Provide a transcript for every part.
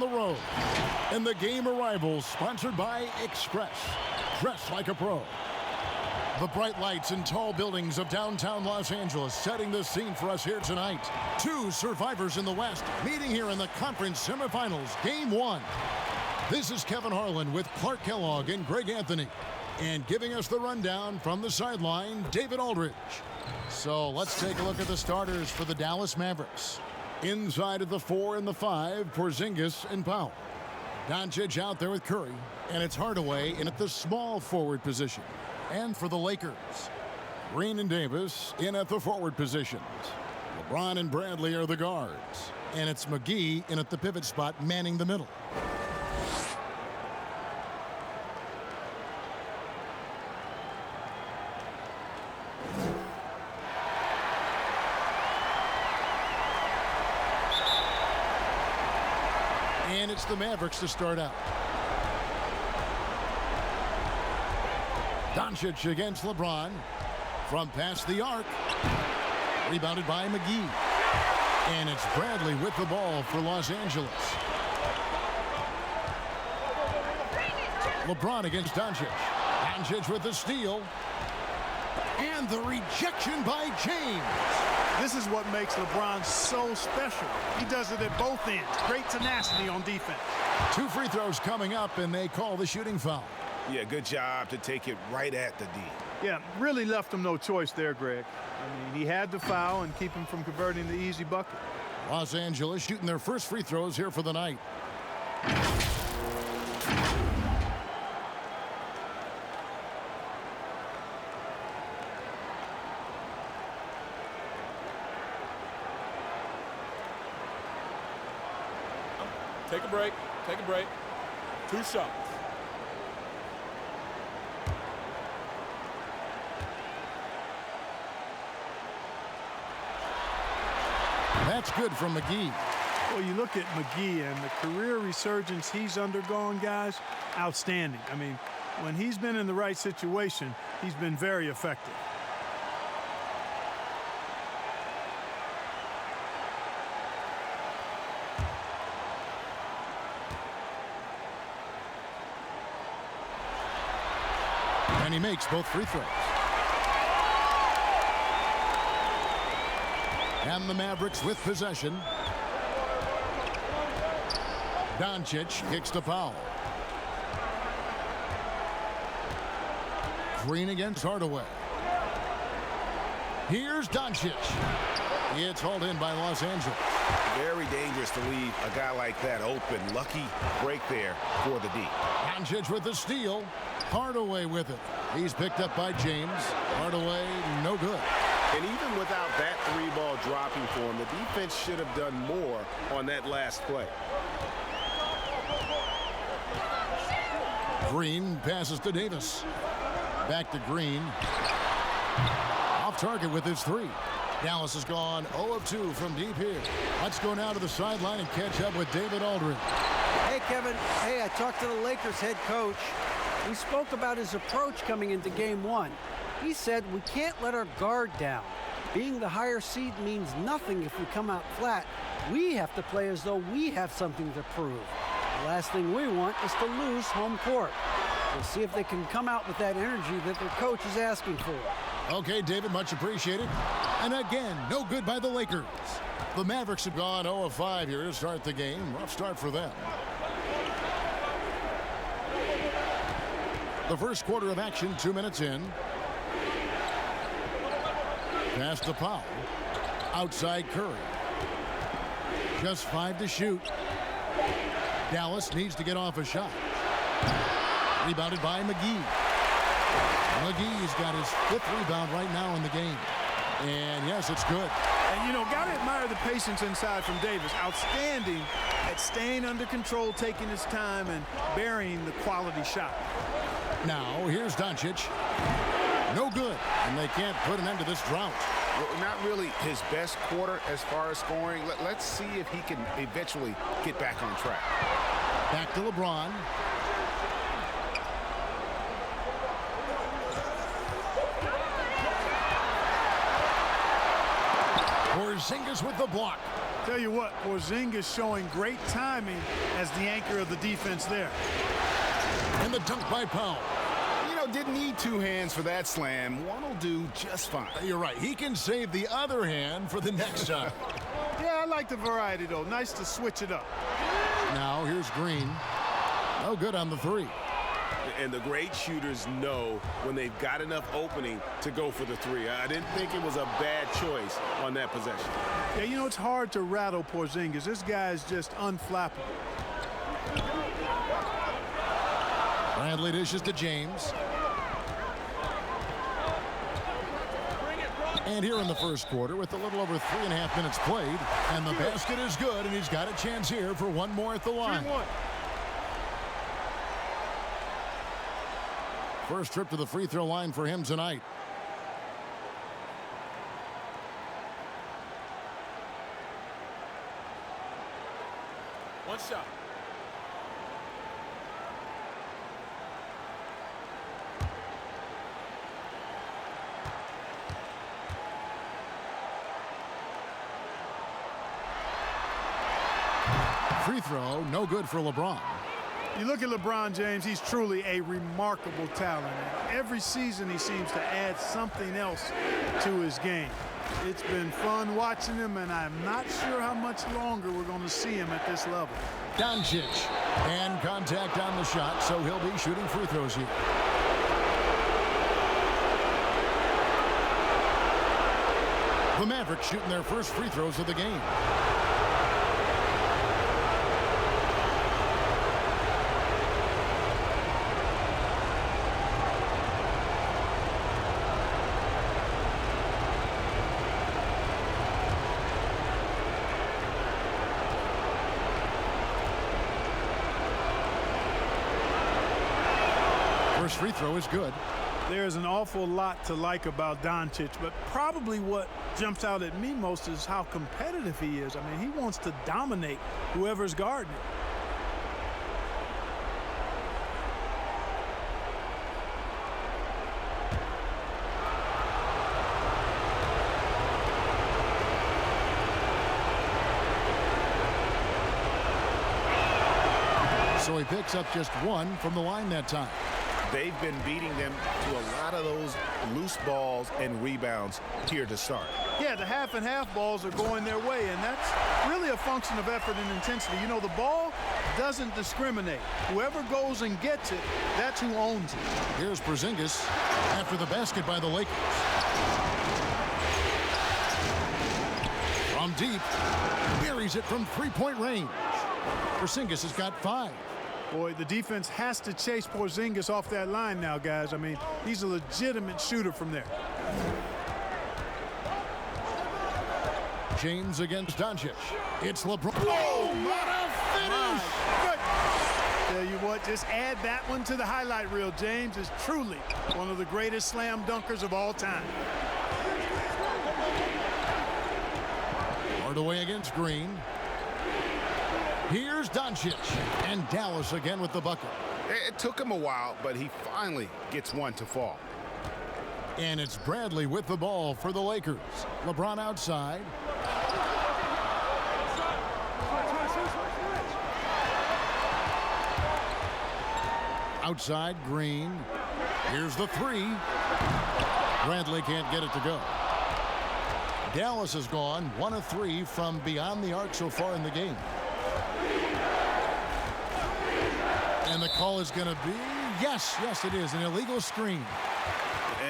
the road. And the game arrivals sponsored by Express. Dress like a pro. The bright lights and tall buildings of downtown Los Angeles setting the scene for us here tonight. Two survivors in the West meeting here in the conference semifinals, Game 1. This is Kevin Harlan with Clark Kellogg and Greg Anthony. And giving us the rundown from the sideline, David Aldridge. So let's take a look at the starters for the Dallas Mavericks. Inside of the 4 and the 5, Porzingis and Powell. Doncic out there with Curry, and it's Hardaway in at the small forward position. And for the Lakers, Green and Davis in at the forward positions. LeBron and Bradley are the guards. And it's McGee in at the pivot spot, manning the middle. And it's the Mavericks to start out. Doncic against LeBron. From past the arc. Rebounded by McGee. And it's Bradley with the ball for Los Angeles. LeBron against Doncic. Doncic with the steal. And the rejection by James. This is what makes LeBron so special. He does it at both ends. Great tenacity on defense. 2 free throws coming up, and they call the shooting foul. Yeah, good job to take it right at the D. Yeah, really left him no choice there, Greg. I mean, he had to foul and keep him from converting the easy bucket. Los Angeles shooting their first free throws here for the night. Take a break. Take a break. 2 shots. That's good from McGee. Well, you look at McGee and the career resurgence he's undergone, guys, outstanding. I mean, when he's been in the right situation, he's been very effective. And he makes both free throws. And the Mavericks with possession. Doncic kicks to Powell. Green against Hardaway. Here's Doncic. It's hauled in by Los Angeles. Very dangerous to leave a guy like that open. Lucky break there for the D. Doncic with the steal. Hardaway with it. He's picked up by James. Hardaway, no good. And even without that 3-ball dropping for him, the defense should have done more on that last play. Green passes to Davis. Back to Green. Off target with his 3. Dallas has gone 0 of 2 from deep here. Let's go now to the sideline and catch up with David Aldridge. Hey, Kevin. Hey, I talked to the Lakers head coach. We spoke about his approach coming into Game 1. He said we can't let our guard down. Being the higher seed means nothing if we come out flat. We have to play as though we have something to prove. The last thing we want is to lose home court. We'll see if they can come out with that energy that their coach is asking for. Okay, David, much appreciated. And again, no good by the Lakers. The Mavericks have gone 0 of 5 here to start the game. Rough start for them. The first quarter of action, 2 minutes in. Pass to Powell. Outside Curry. Just 5 to shoot. Dallas needs to get off a shot. Rebounded by McGee. McGee's got his 5th rebound right now in the game. And yes, it's good. And, you know, got to admire the patience inside from Davis. Outstanding at staying under control, taking his time, and burying the quality shot. Now, here's Doncic. No good. And they can't put an end to this drought. Well, not really his best quarter as far as scoring. Let's see if he can eventually get back on track. Back to LeBron. Porzingis with the block. Tell you what, Porzingis showing great timing as the anchor of the defense there. And the dunk by Powell. You know, didn't need two hands for that slam. One will do just fine. You're right. He can save the other hand for the next time. Yeah, I like the variety, though. Nice to switch it up. Now, here's Green. No good on the three. And the great shooters know when they've got enough opening to go for the three. I didn't think it was a bad choice on that possession. Yeah, you know, it's hard to rattle Porzingis. This guy is just unflappable. Bradley dishes to James. And here in the first quarter with a little over 3.5 minutes played. And the basket is good, and he's got a chance here for one more at the line. 3-1. First trip to the free throw line for him tonight. One shot. Free throw, no good for LeBron. You look at LeBron James, he's truly a remarkable talent. Every season he seems to add something else to his game. It's been fun watching him, and I'm not sure how much longer we're going to see him at this level. Doncic. And contact on the shot, so he'll be shooting free throws here. The Mavericks shooting their first free throws of the game. First free throw is good. There's an awful lot to like about Doncic, but probably what jumps out at me most is how competitive he is. I mean, he wants to dominate whoever's guarding him. So he picks up just one from the line that time. They've been beating them to a lot of those loose balls and rebounds here to start. Yeah, the half and half balls are going their way, and that's really a function of effort and intensity. You know, the ball doesn't discriminate. Whoever goes and gets it, that's who owns it. Here's Porzingis after the basket by the Lakers. From deep, buries it from three-point range. Porzingis has got 5. Boy, the defense has to chase Porzingis off that line now, guys. I mean, he's a legitimate shooter from there. James against Doncic. It's LeBron. Oh, what a finish! Tell you what, just add that one to the highlight reel. James is truly one of the greatest slam dunkers of all time. Hardaway against Green. Here's Doncic, and Dallas again with the bucket. It took him a while, but he finally gets one to fall. And it's Bradley with the ball for the Lakers. LeBron outside. Outside, Green. Here's the three. Bradley can't get it to go. Dallas has gone 1 of 3 from beyond the arc so far in the game. And the call is going to be, yes, it is, an illegal screen.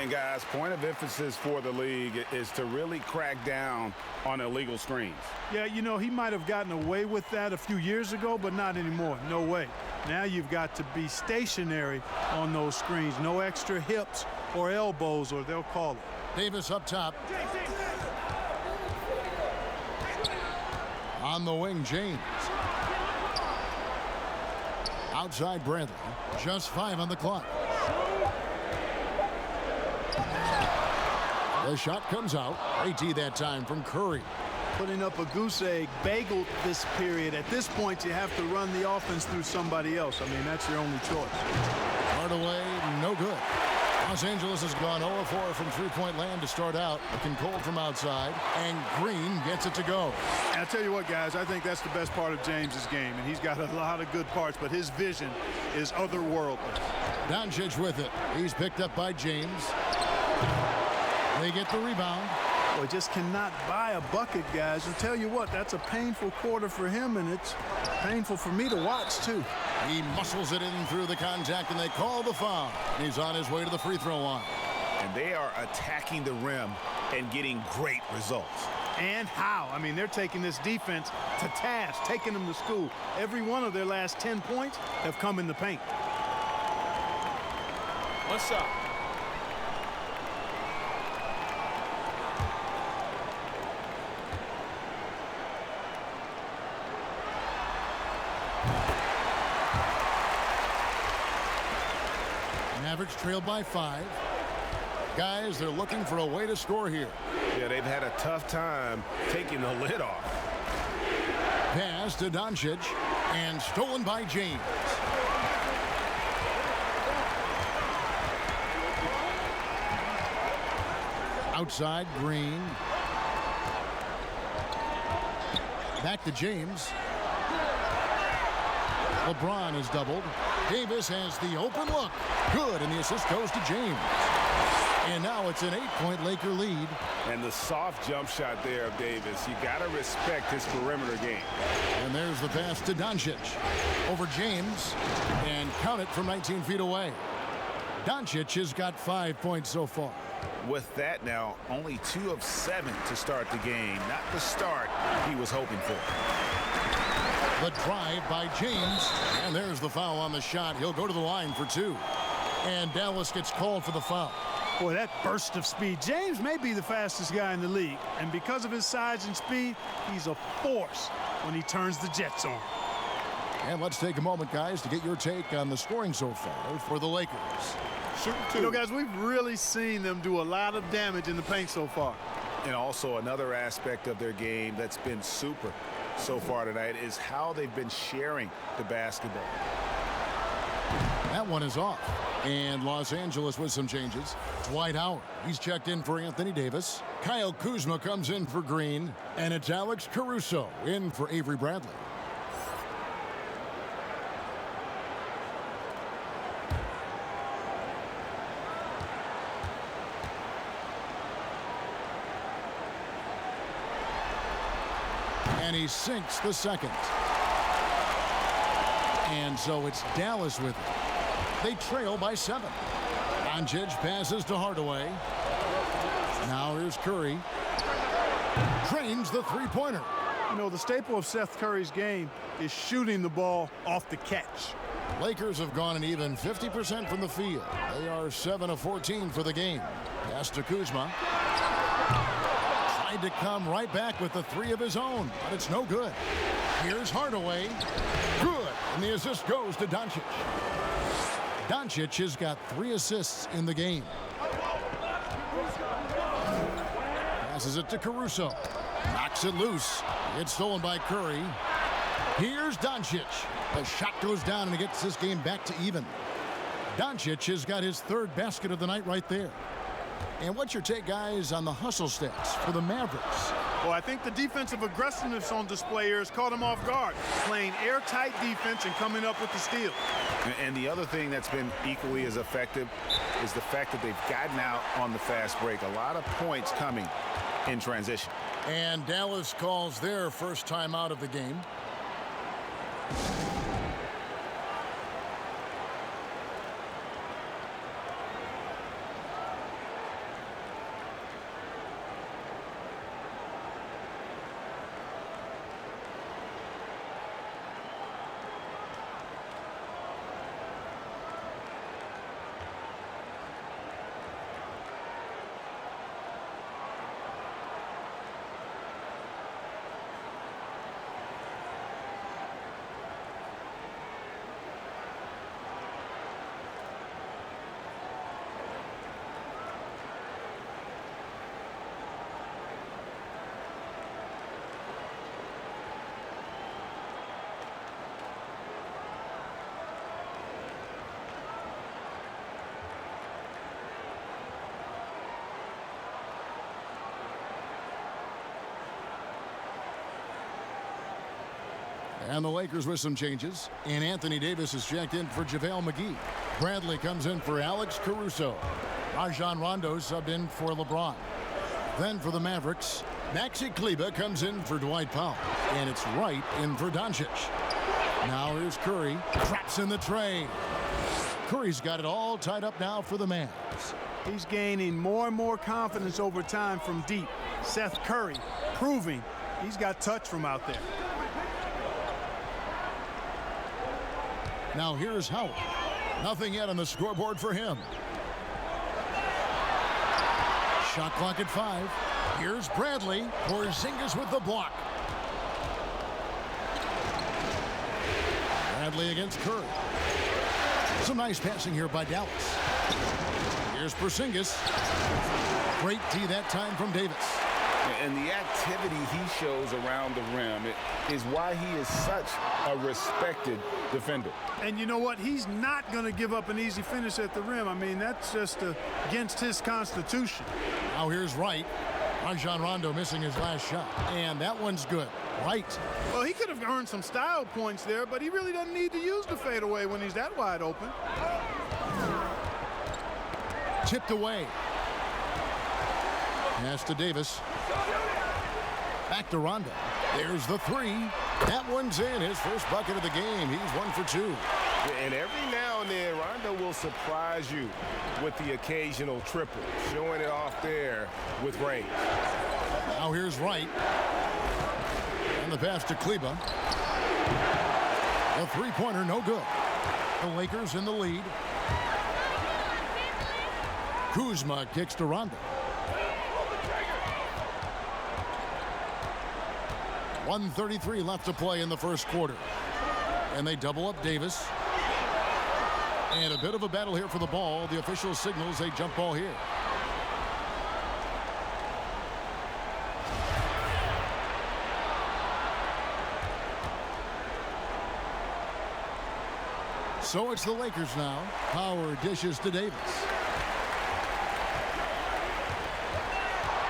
And guys, point of emphasis for the league is to really crack down on illegal screens. Yeah, you know, he might have gotten away with that a few years ago, but not anymore. No way. Now you've got to be stationary on those screens. No extra hips or elbows, or they'll call it. Davis up top. On the wing, James. Outside Bradley. Just 5 on the clock. The shot comes out. AT that time from Curry. Putting up a goose egg bagel this period. At this point, you have to run the offense through somebody else. I mean, that's your only choice. Hardaway, no good. Los Angeles has gone 0-4 from three-point land to start out. Looking cold from outside, and Green gets it to go. And I'll tell you what, guys, I think that's the best part of James's game, and he's got a lot of good parts, but his vision is otherworldly. Doncic with it. He's picked up by James. They get the rebound. Well, just cannot buy a bucket, guys. I'll tell you what, that's a painful quarter for him, and it's painful for me to watch, too. He muscles it in through the contact, and they call the foul. He's on his way to the free throw line. And they are attacking the rim and getting great results. And how? I mean, they're taking this defense to task, taking them to school. Every one of their last 10 points have come in the paint. One shot. Mavericks trailed by 5. Guys, they're looking for a way to score here. Yeah, they've had a tough time taking the lid off. Pass to Doncic, and stolen by James. Outside, Green. Back to James. LeBron is doubled. Davis has the open look. Good, and the assist goes to James. And now it's an 8-point Laker lead. And the soft jump shot there of Davis. You got to respect his perimeter game. And there's the pass to Doncic. Over James. And count it from 19 feet away. Doncic has got 5 points so far. With that now, only 2 of 7 to start the game. Not the start he was hoping for. The drive by James. And there's the foul on the shot. He'll go to the line for 2. And Dallas gets called for the foul. Boy, that burst of speed. James may be the fastest guy in the league. And because of his size and speed, he's a force when he turns the jets on. And let's take a moment, guys, to get your take on the scoring so far for the Lakers. Shooting 2. You know, guys, we've really seen them do a lot of damage in the paint so far. And also another aspect of their game that's been super so far tonight is how they've been sharing the basketball. That one is off. And Los Angeles with some changes. Dwight Howard. He's checked in for Anthony Davis. Kyle Kuzma comes in for Green. And it's Alex Caruso in for Avery Bradley. And he sinks the second. And so it's Dallas with it. They trail by 7. Doncic passes to Hardaway. Now here's Curry. Trains the three-pointer. You know, the staple of Seth Curry's game is shooting the ball off the catch. Lakers have gone an even 50% from the field. They are 7 of 14 for the game. Pass to Kuzma. Tried to come right back with the 3 of his own, but it's no good. Here's Hardaway. Good, and the assist goes to Doncic. Doncic has got 3 assists in the game. Passes it to Caruso. Knocks it loose. It's stolen by Curry. Here's Doncic. The shot goes down and he gets this game back to even. Doncic has got his 3rd basket of the night right there. And what's your take, guys, on the hustle stats for the Mavericks? Well, I think the defensive aggressiveness on display here has caught him off guard, playing airtight defense and coming up with the steal. And the other thing that's been equally as effective is the fact that they've gotten out on the fast break. A lot of points coming in transition. And Dallas calls their first time out of the game. And the Lakers with some changes. And Anthony Davis is checked in for JaVale McGee. Bradley comes in for Alex Caruso. Rajon Rondo subbed in for LeBron. Then for the Mavericks, Maxi Kleber comes in for Dwight Powell. And it's Wright in for Doncic. Now here's Curry. Traps in the tray. Curry's got it all tied up now for the Mavs. He's gaining more and more confidence over time from deep. Seth Curry proving he's got touch from out there. Now here's Howard. Nothing yet on the scoreboard for him. Shot clock at 5. Here's Bradley. Porzingis with the block. Bradley against Curry. Some nice passing here by Dallas. Here's Porzingis. Great D that time from Davis. And the activity he shows around the rim is why he is such a respected defender. And you know what? He's not going to give up an easy finish at the rim. I mean, that's just against his constitution. Now here's Wright. Rajon Rondo missing his last shot. And that one's good. Wright. Well, he could have earned some style points there, but he really doesn't need to use the fadeaway when he's that wide open. Tipped away. Pass to Davis. Back to Rondo. There's the 3. That one's in. His first bucket of the game. He's 1 for 2. And every now and then, Rondo will surprise you with the occasional triple, showing it off there with range. Now here's Wright. And the pass to Kleber. A three-pointer, no good. The Lakers in the lead. Kuzma kicks to Rondo. 1:33 left to play in the first quarter. And they double up Davis. And a bit of a battle here for the ball. The official signals a jump ball here. So it's the Lakers now. Howard dishes to Davis.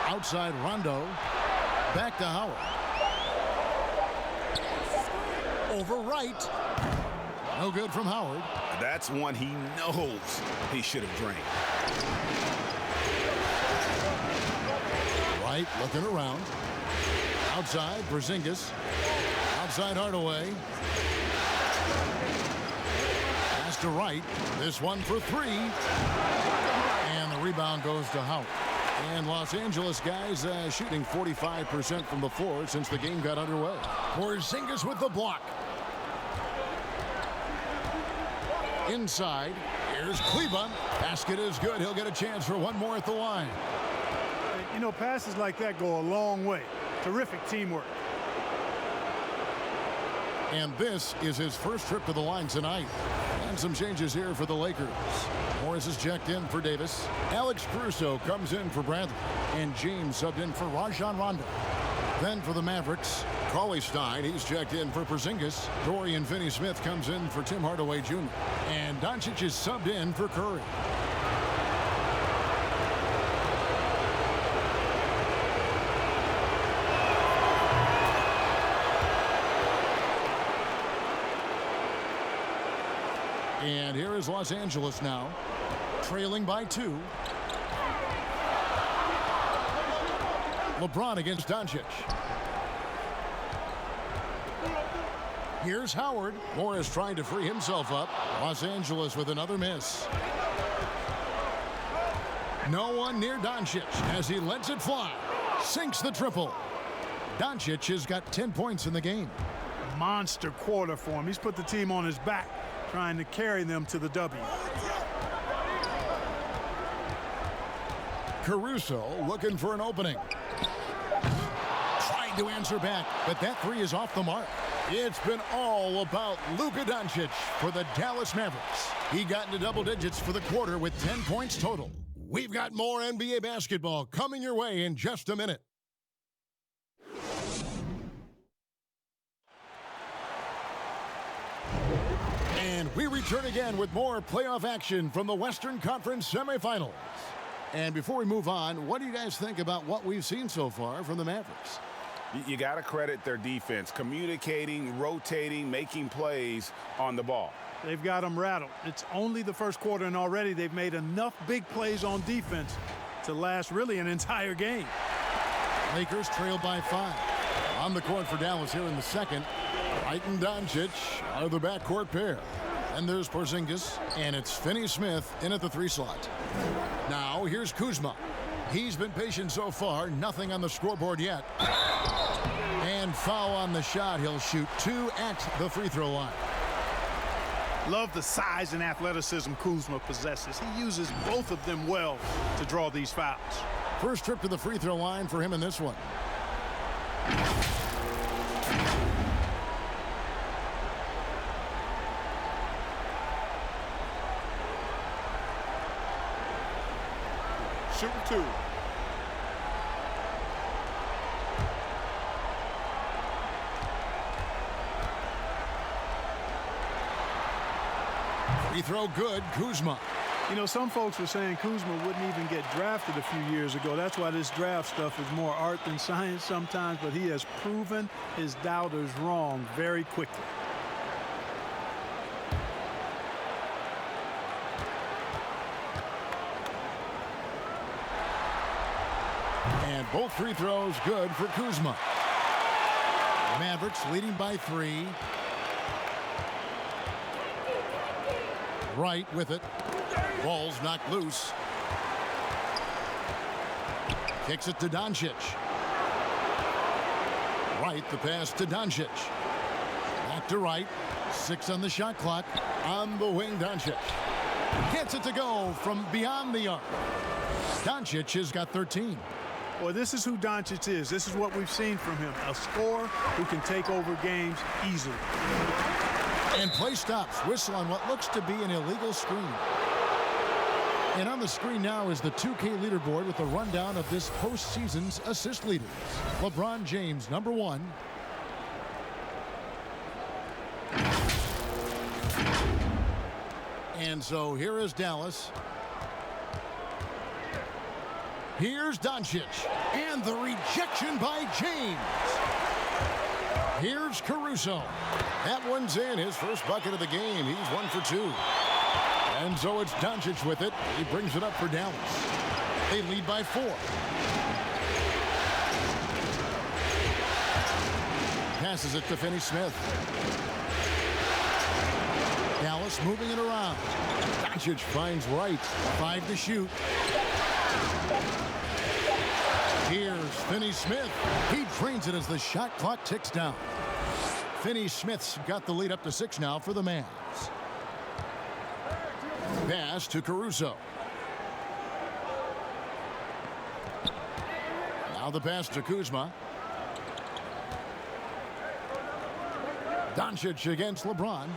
Outside Rondo. Back to Howard. Over Wright. No good from Howard. That's one he knows he should have drained. Wright looking around. Outside Porzingis. Outside Hardaway. Pass to Wright. This one for 3. And the rebound goes to Howard. And Los Angeles guys shooting 45% from the floor since the game got underway. Porzingis with the block. Inside, here's Kleber. Basket is good. He'll get a chance for one more at the line. You know, passes like that go a long way. Terrific teamwork. And this is his first trip to the line tonight. And some changes here for the Lakers. Morris is checked in for Davis. Alex Caruso comes in for Bradley. And James subbed in for Rajon Rondo. Then for the Mavericks, Cauley-Stein, he's checked in for Porzingis. Dorian Finney-Smith comes in for Tim Hardaway Jr. And Doncic is subbed in for Curry. And here is Los Angeles now, trailing by 2. LeBron against Doncic. Here's Howard. Morris trying to free himself up. Los Angeles with another miss. No one near Doncic as he lets it fly. Sinks the triple. Doncic has got 10 points in the game. Monster quarter for him. He's put the team on his back, trying to carry them to the W. Caruso looking for an opening. Trying to answer back, but that 3 is off the mark. It's been all about Luka Doncic for the Dallas Mavericks. He got into double digits for the quarter with 10 points total. We've got more NBA basketball coming your way in just a minute. And we return again with more playoff action from the Western Conference semifinals. And before we move on, what do you guys think about what we've seen so far from the Mavericks? You got to credit their defense, communicating, rotating, making plays on the ball. They've got them rattled. It's only the first quarter, and already they've made enough big plays on defense to last really an entire game. Lakers trail by 5. On the court for Dallas here in the second. Wright and Doncic are the backcourt pair. And there's Porzingis, and it's Finney-Smith in at the 3 slot. Now here's Kuzma. He's been patient so far, nothing on the scoreboard yet. And foul on the shot. He'll shoot 2 at the free throw line. Love the size and athleticism Kuzma possesses. He uses both of them well to draw these fouls. First trip to the free throw line for him in this one. Shooting 2. Free throw good, Kuzma. You know, some folks were saying Kuzma wouldn't even get drafted a few years ago. That's why this draft stuff is more art than science sometimes, but he has proven his doubters wrong very quickly. And both free throws good for Kuzma. Mavericks leading by 3. Wright with it. Ball's knocked loose. Kicks it to Doncic. Wright, the pass to Doncic. Back to Wright. 6 on the shot clock. On the wing, Doncic. Gets it to go from beyond the arc. Doncic has got 13. Boy, this is who Doncic is. This is what we've seen from him. A scorer who can take over games easily. And play stops. Whistle on what looks to be an illegal screen. And on the screen now is the 2K leaderboard with a rundown of this postseason's assist leaders. LeBron James, number 1. And so here is Dallas. Here's Doncic. And the rejection by James. Here's Caruso. That one's in. His first bucket of the game. He's 1 for 2. And so it's Doncic with it. He brings it up for Dallas. They lead by 4. Passes it to Finney-Smith. Dallas moving it around. Doncic finds Wright. 5 to shoot. Here's Finney-Smith. He drains it as the shot clock ticks down. Finney-Smith's got the lead up to 6 now for the Mavs. Pass to Caruso. Now the pass to Kuzma. Doncic against LeBron.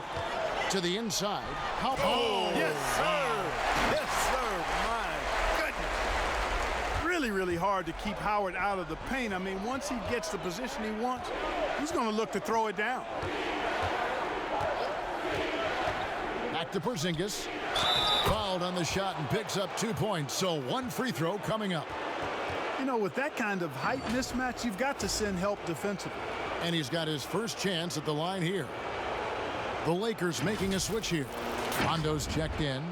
To the inside. Oh, yes, sir. Yes, sir. My goodness. Really hard to keep Howard out of the paint. I mean, once he gets the position he wants, he's going to look to throw it down. Back to Porzingis. Fouled on the shot and picks up 2 points. So 1 free throw coming up. You know, with that kind of height mismatch, you've got to send help defensively. And he's got his first chance at the line here. The Lakers making a switch here. Rondo's checked in.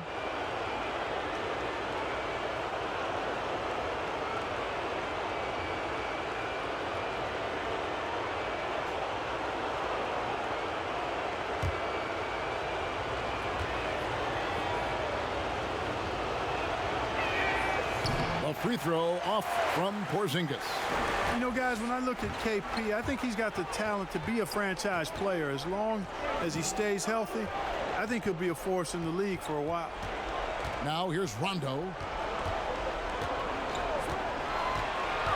Free throw off from Porzingis. You know, guys, when I look at KP, I think he's got the talent to be a franchise player. As long as he stays healthy, I think he'll be a force in the league for a while. Now here's Rondo.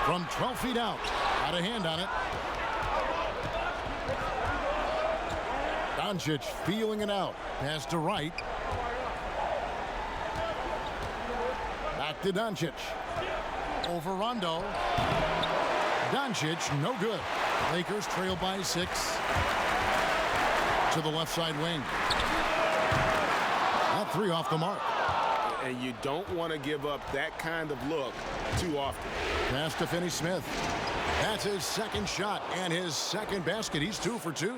From 12 feet out. Got a hand on it. Doncic feeling it out. Pass to Wright. Back to Doncic. Over Rondo. Doncic, no good. Lakers trail by 6. To the left side wing. That 3 off the mark. And you don't want to give up that kind of look too often. Pass to Finney-Smith. That's his second shot and his second basket. He's 2 for 2.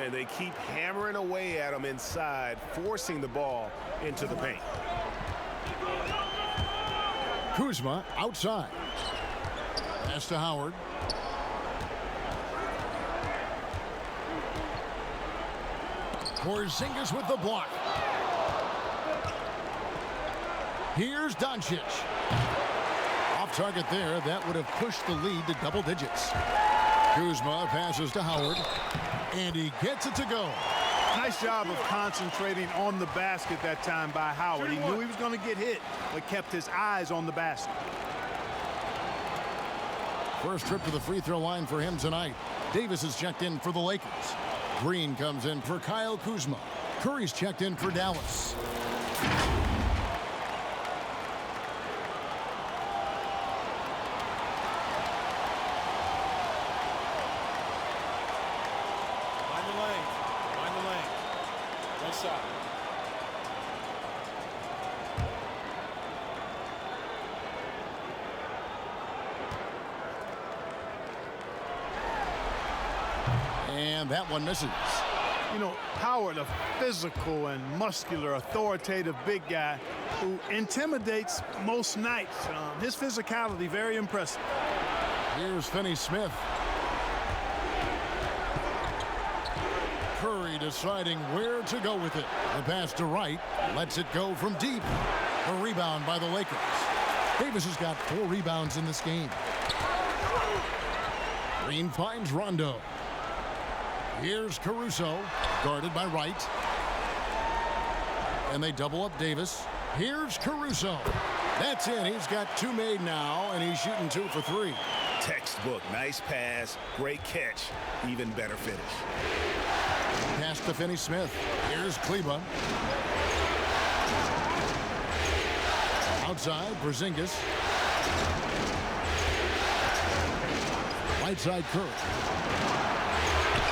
And they keep hammering away at him inside, forcing the ball into the paint. Kuzma outside. Pass to Howard. Porzingis with the block. Here's Doncic. Off target there. That would have pushed the lead to double digits. Kuzma passes to Howard. And he gets it to go. Nice job of concentrating on the basket that time by Howard. He knew he was going to get hit, but kept his eyes on the basket. First trip to the free throw line for him tonight. Davis is checked in for the Lakers. Green comes in for Kyle Kuzma. Curry's checked in for Dallas. And that one misses. You know, Howard, a physical and muscular, authoritative big guy who intimidates most nights. His physicality, very impressive. Here's Finney-Smith. Curry deciding where to go with it. The pass to Wright. Lets it go from deep. A rebound by the Lakers. Davis has got 4 rebounds in this game. Green finds Rondo. Here's Caruso, guarded by Wright. And they double up Davis. Here's Caruso. That's in. He's got 2 made now, and he's shooting 2 for 3. Textbook. Nice pass. Great catch. Even better finish. Pass to Finney-Smith. Here's Kleba. Outside, Porzingis. Right side, Curry.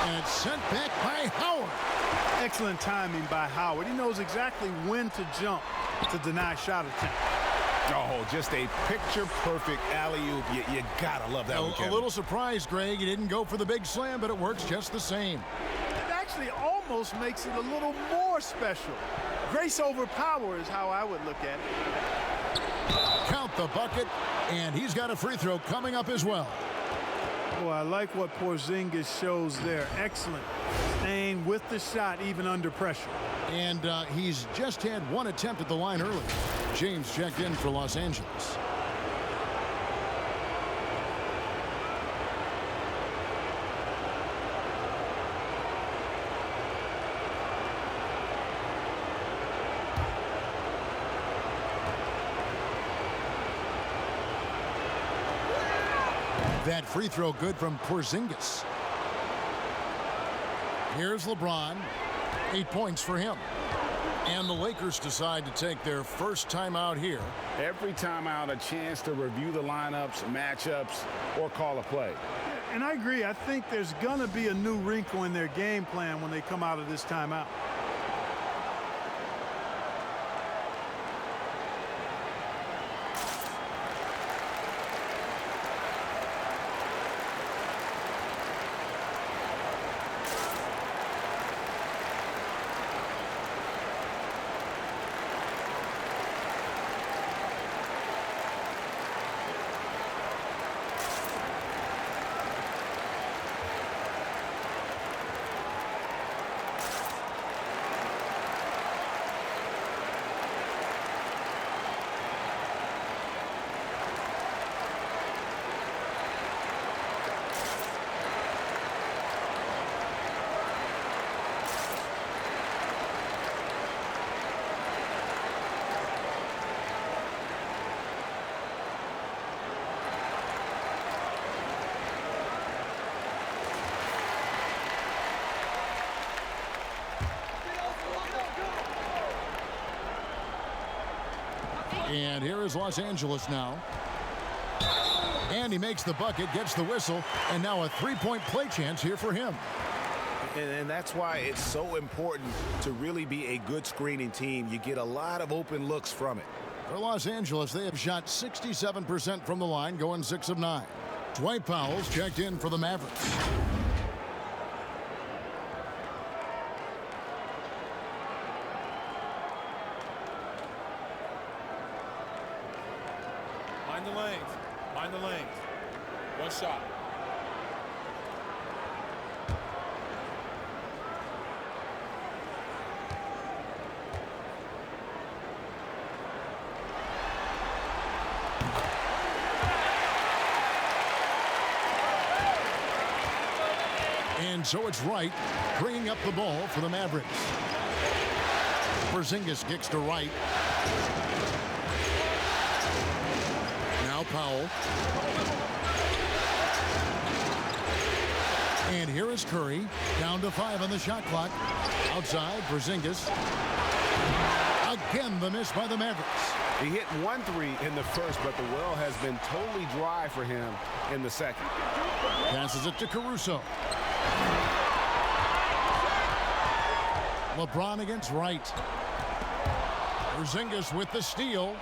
And it's sent back by Howard. Excellent timing by Howard. He knows exactly when to jump to deny shot attempt. Oh, just a picture-perfect alley-oop. You gotta love that one, Kevin. A little surprised, Greg. He didn't go for the big slam, but it works just the same. It actually almost makes it a little more special. Grace over power is how I would look at it. Count the bucket, and he's got a free throw coming up as well. Boy, I like what Porzingis shows there. Excellent. Staying with the shot even under pressure. And he's just had 1 attempt at the line early. James checked in for Los Angeles. That free throw good from Porzingis. Here's LeBron. 8 points for him. And the Lakers decide to take their first timeout here. Every timeout, a chance to review the lineups, matchups, or call a play. And I agree. I think there's going to be a new wrinkle in their game plan when they come out of this timeout. And here is Los Angeles now. And he makes the bucket, gets the whistle, and now a 3-point play chance here for him. And that's why it's so important to really be a good screening team. You get a lot of open looks from it. For Los Angeles, they have shot 67% from the line, going 6 of 9. Dwight Powell's checked in for the Mavericks. Mind the lanes. Mind the lanes. One shot. And so it's Wright bringing up the ball for the Mavericks. Porzingis kicks to Wright. Now Powell. And here is Curry. Down to 5 on the shot clock. Outside, Porzingis. Again, the miss by the Mavericks. He hit 1 3 in the first, but the well has been totally dry for him in the second. Passes it to Caruso. LeBron against Wright. Porzingis with the steal.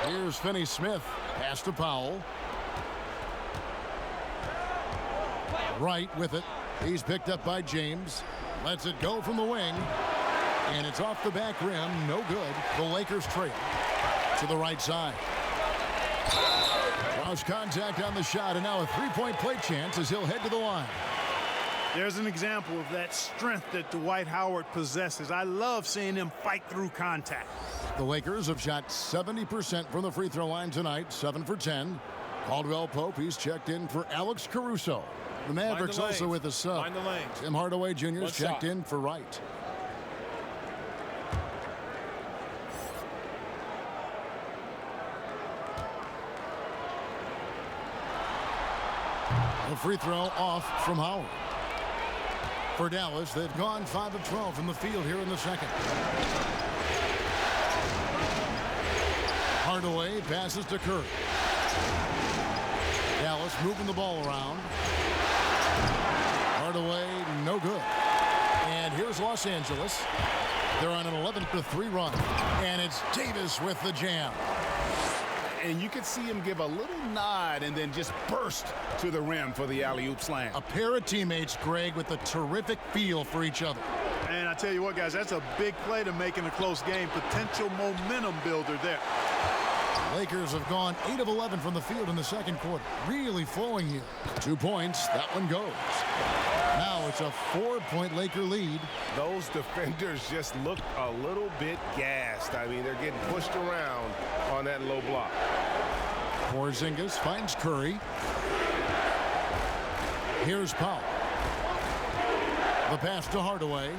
Here's Finney-Smith. Pass to Powell. Wright with it. He's picked up by James. Lets it go from the wing. And it's off the back rim. No good. The Lakers trail to the right side. Lost contact on the shot, and now a three-point play chance as he'll head to the line. There's an example of that strength that Dwight Howard possesses. I love seeing him fight through contact. The Lakers have shot 70% from the free throw line tonight, 7 for 10. Caldwell Pope, he's checked in for Alex Caruso. The Mavericks also with a sub. Mind the lanes. Tim Hardaway Jr. is checked in for Wright. A free throw off from Howard. For Dallas, they've gone 5 of 12 from the field here in the second. Hardaway passes to Curry. Dallas moving the ball around. Hardaway, no good. And here's Los Angeles. They're on an 11-3 run. And it's Davis with the jam. And you could see him give a little nod and then just burst to the rim for the alley-oop slam. A pair of teammates, Greg, with a terrific feel for each other. And I tell you what, guys, that's a big play to make in a close game. Potential momentum builder there. Lakers have gone 8 of 11 from the field in the second quarter. Really flowing here. 2 points. That one goes. Now it's a 4-point Laker lead. Those defenders just look a little bit gassed. I mean, they're getting pushed around on that low block. Porzingis finds Curry. Here's Powell. The pass to Hardaway.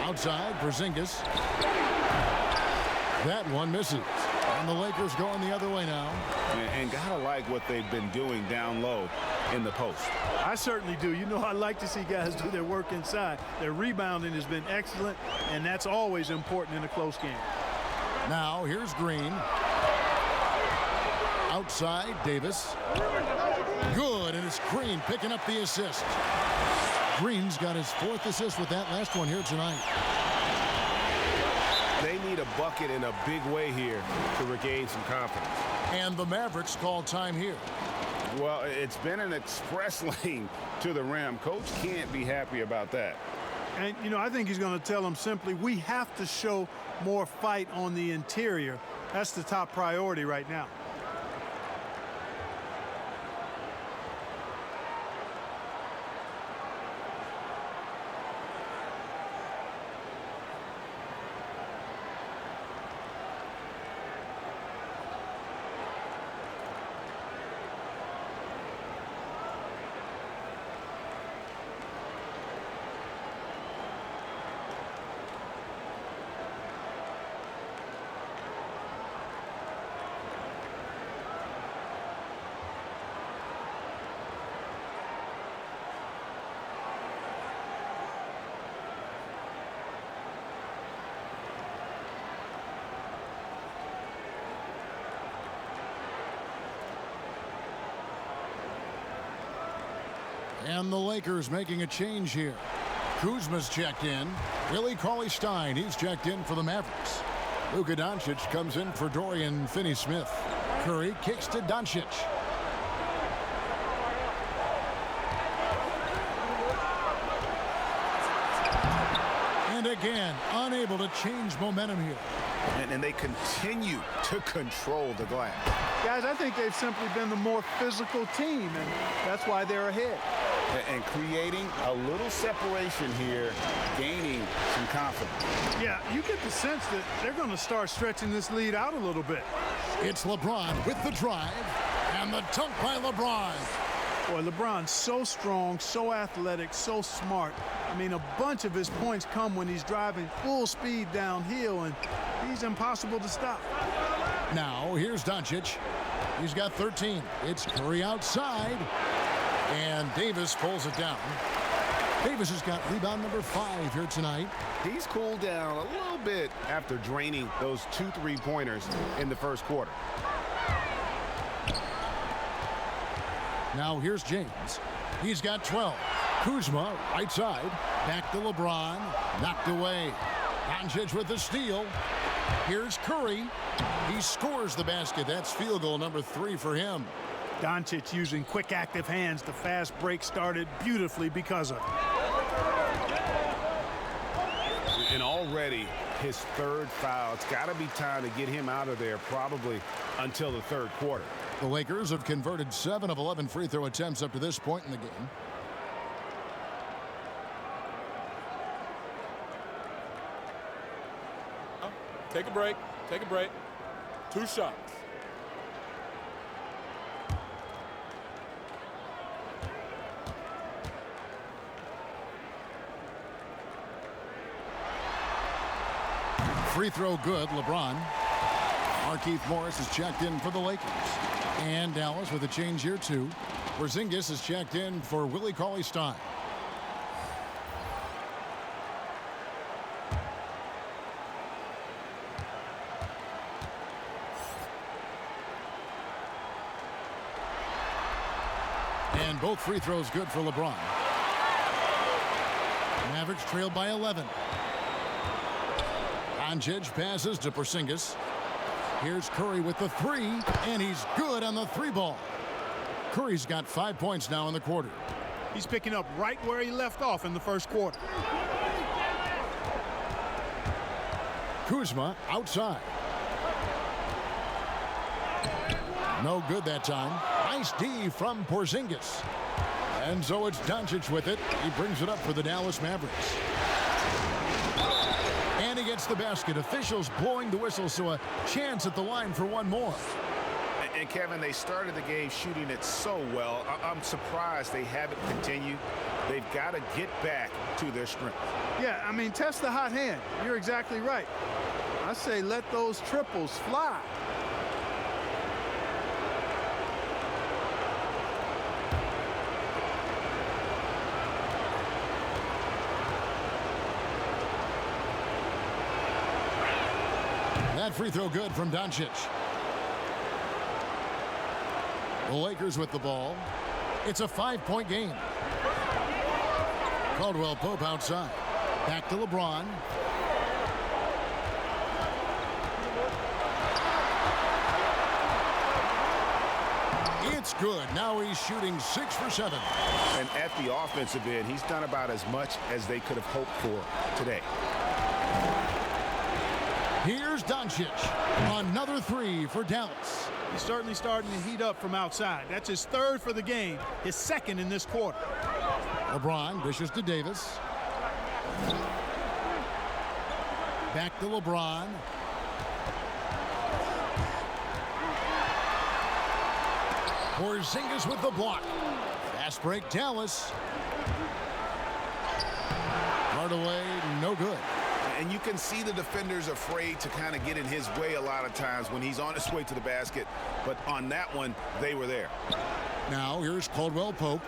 Outside, Porzingis. That one misses. And the Lakers going the other way now. And gotta like what they've been doing down low in the post. I certainly do. You know, I like to see guys do their work inside. Their rebounding has been excellent, and that's always important in a close game. Now, here's Green. Outside, Davis. Good, and it's Green picking up the assist. Green's got his 4th assist with that last one here tonight. They need a bucket in a big way here to regain some confidence. And the Mavericks call time here. Well, it's been an express lane to the rim. Coach can't be happy about that. And, you know, I think he's going to tell them simply, we have to show more fight on the interior. That's the top priority right now. And the Lakers making a change here. Kuzma's checked in. Willie Cauley-Stein, he's checked in for the Mavericks. Luka Doncic comes in for Dorian Finney-Smith. Curry kicks to Doncic. And again, unable to change momentum here. And they continue to control the glass. Guys, I think they've simply been the more physical team, and that's why they're ahead. And creating a little separation here, gaining some confidence. Yeah, you get the sense that they're going to start stretching this lead out a little bit. It's LeBron with the drive, and the dunk by LeBron. Boy, LeBron's so strong, so athletic, so smart. I mean, a bunch of his points come when he's driving full speed downhill, and he's impossible to stop. Now, here's Doncic. He's got 13. It's Curry outside, and Davis pulls it down. Davis has got rebound number 5 here tonight. He's cooled down a little bit after draining those 2 3-pointers in the first quarter. Now here's James. He's got 12. Kuzma, right side. Back to LeBron. Knocked away. Doncic with the steal. Here's Curry. He scores the basket. That's field goal number 3 for him. Doncic using quick, active hands. The fast break started beautifully because of it. And already his 3rd foul. It's got to be time to get him out of there probably until the 3rd quarter. The Lakers have converted 7 of 11 free throw attempts up to this point in the game. Take a break. Take a break. 2 shots. Free throw good, LeBron. Markieff Morris is checked in for the Lakers. And Dallas with a change here too. Porzingis is checked in for Willie Cauley-Stein. And both free throws good for LeBron. Mavericks trailed by 11. Doncic passes to Porzingis. Here's Curry with the 3, and he's good on the 3-ball. Curry's got 5 points now in the quarter. He's picking up right where he left off in the first quarter. Kuzma outside. No good that time. Nice D from Porzingis. And so it's Doncic with it. He brings it up for the Dallas Mavericks. And he gets the basket. Officials blowing the whistle, so a chance at the line for one more. And Kevin, they started the game shooting it so well. I'm surprised they haven't continued. They've got to get back to their strength. Yeah, I mean, test the hot hand. You're exactly right. I say let those triples fly. That free throw good from Doncic. The Lakers with the ball. It's a 5-point game. Caldwell Pope outside. Back to LeBron. It's good. Now he's shooting 6 for 7. And at the offensive end, he's done about as much as they could have hoped for today. Here's Doncic. Another 3 for Dallas. He's certainly starting to heat up from outside. That's his 3rd for the game, his 2nd in this quarter. LeBron dishes to Davis. Back to LeBron. Porzingis with the block. Fast break, Dallas. Hardaway, no good. And you can see the defenders afraid to kind of get in his way a lot of times when he's on his way to the basket. But on that one, they were there. Now here's Caldwell Pope.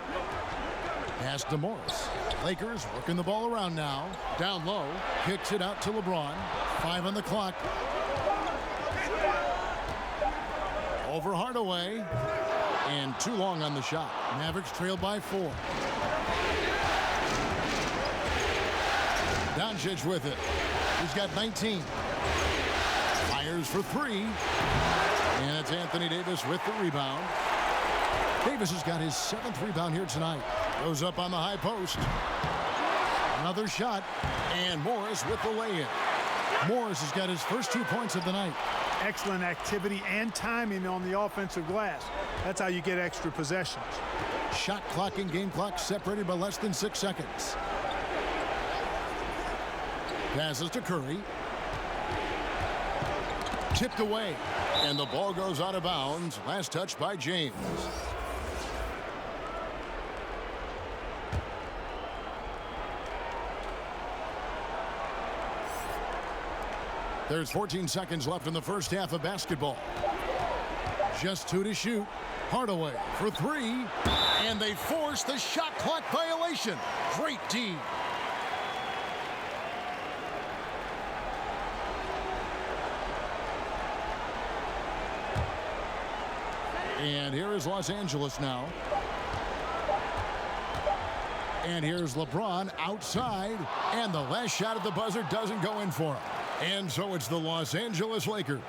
Pass to Morris. Lakers working the ball around now. Down low. Kicks it out to LeBron. 5 on the clock. Over Hardaway. And too long on the shot. Mavericks trail by 4. Doncic with it. He's got 19. Fires for three. And it's Anthony Davis with the rebound. Davis has got his 7th rebound here tonight. Goes up on the high post. Another shot. And Morris with the lay-in. Morris has got his first 2 points of the night. Excellent activity and timing on the offensive glass. That's how you get extra possessions. Shot clock and game clock separated by less than 6 seconds. Passes to Curry. Tipped away. And the ball goes out of bounds. Last touch by James. There's 14 seconds left in the first half of basketball. Just 2 to shoot. Hardaway for 3. And they force the shot clock violation. Great D. And here is Los Angeles now. And here's LeBron outside. And the last shot at the buzzer doesn't go in for him. And so it's the Los Angeles Lakers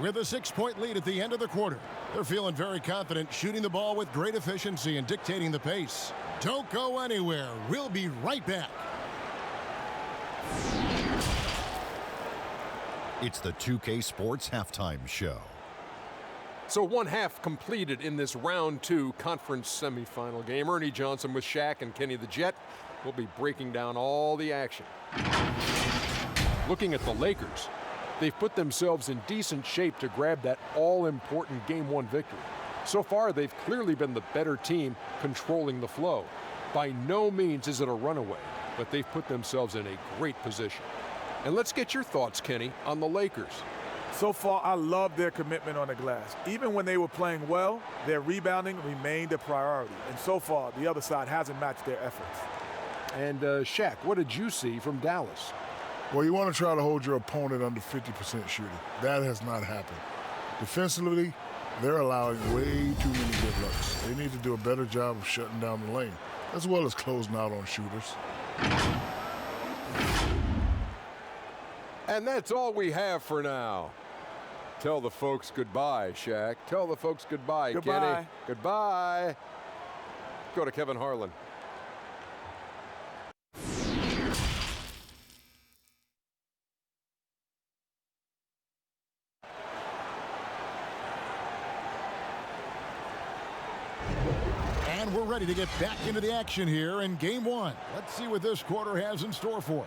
with a 6-point lead at the end of the quarter. They're feeling very confident, shooting the ball with great efficiency and dictating the pace. Don't go anywhere. We'll be right back. It's the 2K Sports Halftime Show. So 1 half completed in this round 2 conference semifinal game. Ernie Johnson with Shaq and Kenny the Jet will be breaking down all the action. Looking at the Lakers, they've put themselves in decent shape to grab that all-important Game 1 victory. So far, they've clearly been the better team controlling the flow. By no means is it a runaway, but they've put themselves in a great position. And let's get your thoughts, Kenny, on the Lakers. So far, I love their commitment on the glass. Even when they were playing well, their rebounding remained a priority. And so far, the other side hasn't matched their efforts. And Shaq, what did you see from Dallas? Well, you want to try to hold your opponent under 50% shooting. That has not happened. Defensively, they're allowing way too many good looks. They need to do a better job of shutting down the lane, as well as closing out on shooters. And that's all we have for now. Tell the folks goodbye, Shaq. Tell the folks goodbye, Goodbye. Kenny. Goodbye. Go to Kevin Harlan. And we're ready to get back into the action here in Game 1. Let's see what this quarter has in store for us.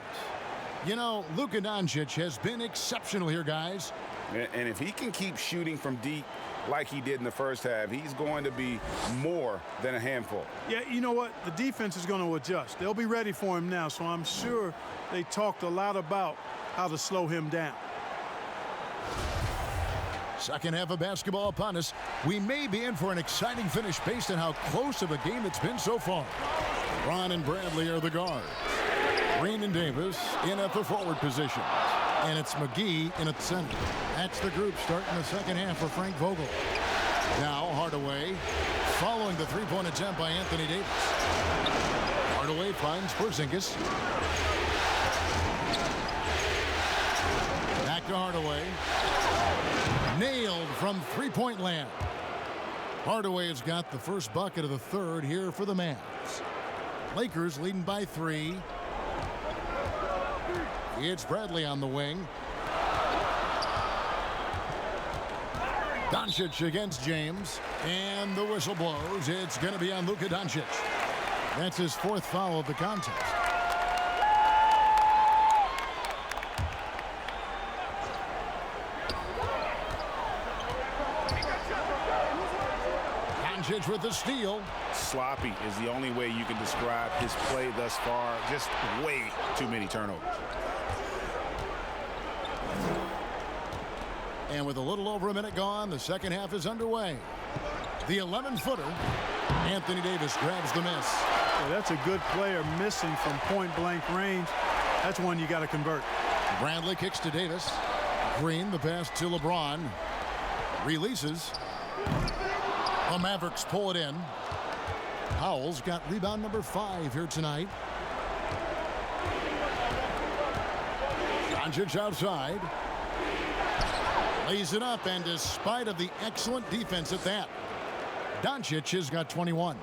You know, Luka Doncic has been exceptional here, guys. And if he can keep shooting from deep like he did in the first half, he's going to be more than a handful. Yeah, you know what? The defense is going to adjust. They'll be ready for him now, so I'm sure they talked a lot about how to slow him down. Second half of basketball upon us. We may be in for an exciting finish based on how close of a game it's been so far. Ron and Bradley are the guards. Green and Davis in at the forward position. And it's McGee in at center. That's the group starting the second half for Frank Vogel. Now Hardaway following the three-point attempt by Anthony Davis. Hardaway finds Porzingis. Back to Hardaway. Nailed from three-point land. Hardaway has got the first bucket of the third here for the Mavs. Lakers leading by 3. It's Bradley on the wing. Doncic against James. And the whistle blows. It's going to be on Luka Doncic. That's his 4th foul of the contest. Doncic with the steal. Sloppy is the only way you can describe his play thus far. Just way too many turnovers. And with a little over a minute gone, the second half is underway. The 11-footer, Anthony Davis grabs the miss. Yeah, that's a good player missing from point-blank range. That's one you got to convert. Bradley kicks to Davis. Green, the pass to LeBron. Releases. The Mavericks pull it in. Powell's got rebound number 5 here tonight. Doncic outside. Lays it up, and despite of the excellent defense at that, Doncic has got 21.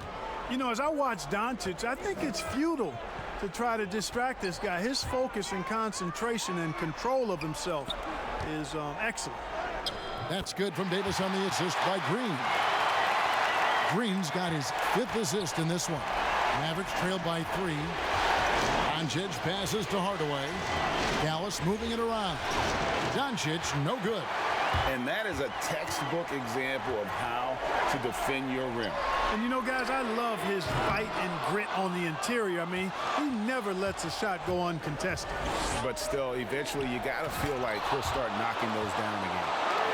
You know, as I watch Doncic, I think it's futile to try to distract this guy. His focus and concentration and control of himself is excellent. That's good from Davis on the assist by Green. Green's got his 5th assist in this one. Mavericks trailed by 3. Doncic passes to Hardaway. Dallas moving it around. Doncic, no good. And that is a textbook example of how to defend your rim. And you know, guys, I love his fight and grit on the interior. I mean, he never lets a shot go uncontested. But still, eventually, you got to feel like he'll start knocking those down again.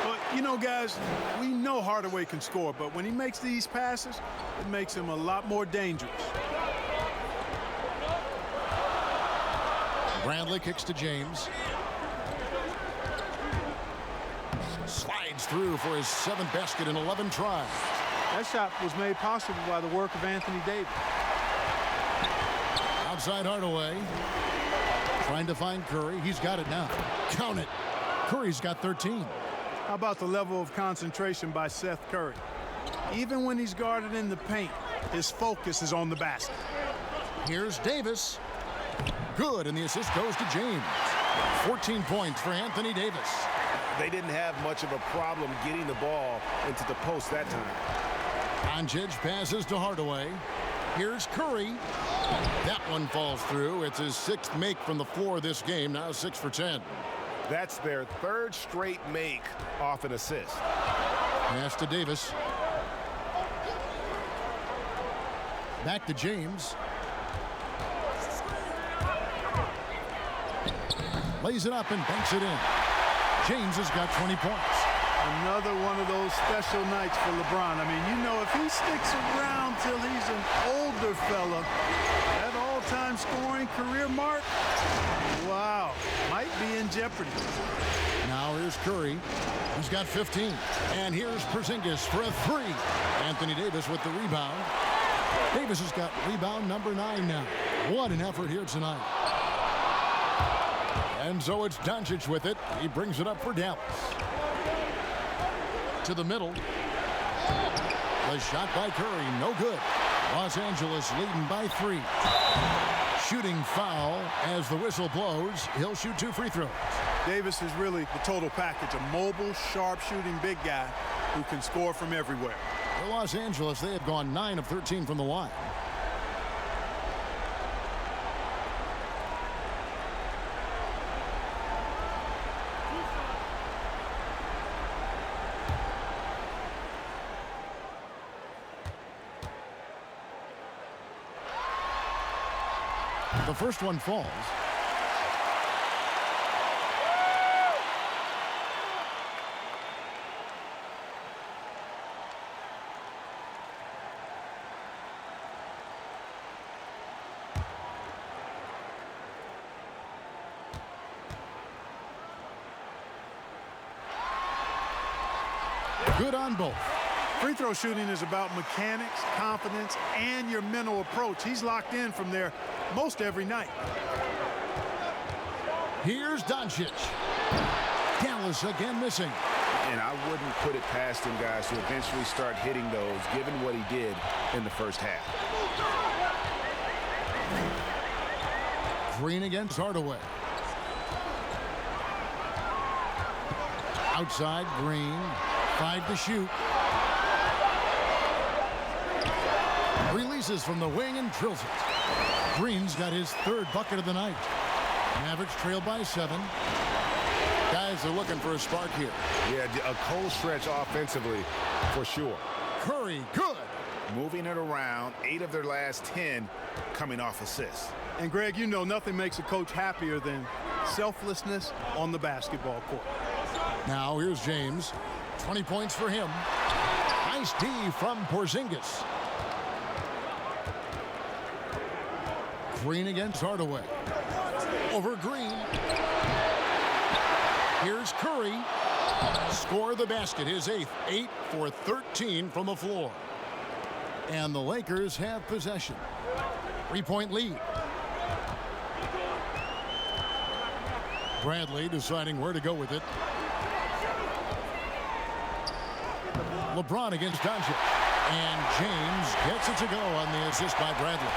But, you know, guys, we know Hardaway can score, but when he makes these passes, it makes him a lot more dangerous. Bradley kicks to James. Slides through for his 7th basket in 11 tries. That shot was made possible by the work of Anthony Davis. Outside Hardaway. Trying to find Curry. He's got it now. Count it. Curry's got 13. How about the level of concentration by Seth Curry? Even when he's guarded in the paint, his focus is on the basket. Here's Davis. Good, and the assist goes to James. 14 points for Anthony Davis. They didn't have much of a problem getting the ball into the post that time. Doncic passes to Hardaway. Here's Curry. That one falls through. It's his 6th make from the floor this game, now 6 for 10. That's their 3rd straight make off an assist. Pass to Davis. Back to James. Lays it up and banks it in. James has got 20 points. Another one of those special nights for LeBron. I mean, you know, if he sticks around till he's an older fella, that all-time scoring career mark, wow, might be in jeopardy. Now here's Curry. He's got 15. And here's Porzingis for a 3. Anthony Davis with the rebound. Davis has got rebound number 9 now. What an effort here tonight. And so it's Doncic with it. He brings it up for Dallas. To the middle. The shot by Curry, no good. Los Angeles leading by 3. Shooting foul as the whistle blows. He'll shoot 2 free throws. Davis is really the total package. A mobile, sharp-shooting big guy who can score from everywhere. For Los Angeles, they have gone 9 of 13 from the line. The first one falls. Good on both. Free throw shooting is about mechanics, confidence, and your mental approach. He's locked in from there most every night. Here's Doncic. Dallas again missing. And I wouldn't put it past him, guys, to eventually start hitting those, given what he did in the first half. Green against Hardaway. Outside, Green. 5 to shoot. Releases from the wing and drills it. Green's got his 3rd bucket of the night. Mavericks trail by 7. Guys are looking for a spark here. Yeah, a cold stretch offensively for sure. Curry, good. Moving it around, 8 of their last 10 coming off assists. And Greg, you know nothing makes a coach happier than selflessness on the basketball court. Now here's James. 20 points for him. Nice D from Porzingis. Green against Hardaway. Over Green. Here's Curry. Score the basket, his 8th. 8 for 13 from the floor. And the Lakers have possession. 3-point lead. Bradley deciding where to go with it. LeBron against Doncic. And James gets it to go on the assist by Bradley.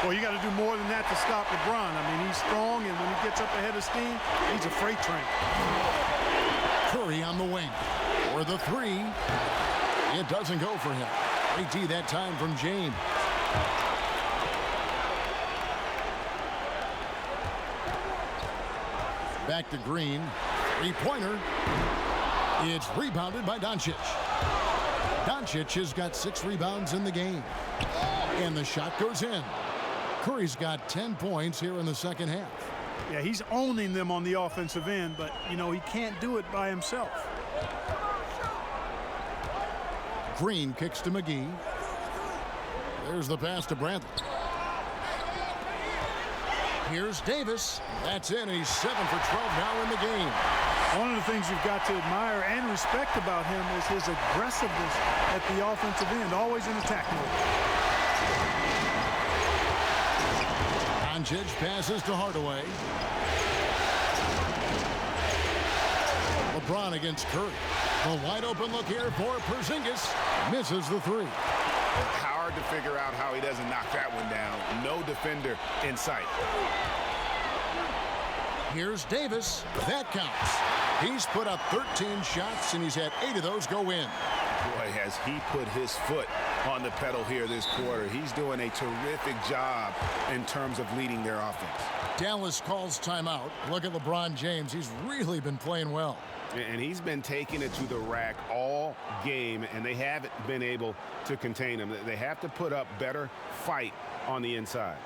Well, you got to do more than that to stop LeBron. I mean, he's strong, and when he gets up ahead of steam, he's a freight train. Curry on the wing. For the three. It doesn't go for him. AT that time from James. Back to Green. Three-pointer. It's rebounded by Doncic. Doncic has got 6 rebounds in the game. And the shot goes in. Curry's got 10 points here in the second half. Yeah, he's owning them on the offensive end, but, you know, he can't do it by himself. Green kicks to McGee. There's the pass to Bradley. Here's Davis. That's in. He's 7 for 12 now in the game. One of the things you've got to admire and respect about him is his aggressiveness at the offensive end, always in attack mode. Doncic passes to Hardaway. LeBron against Curry. The wide open look here for Porzingis. Misses the three. Hard to figure out how he doesn't knock that one down. No defender in sight. Here's Davis. That counts. He's put up 13 shots, and he's had 8 of those go in. Boy, has he put his foot on the pedal here this quarter. He's doing a terrific job in terms of leading their offense. Dallas calls timeout. Look at LeBron James. He's really been playing well. And he's been taking it to the rack all game, and they haven't been able to contain him. They have to put up better fight on the inside.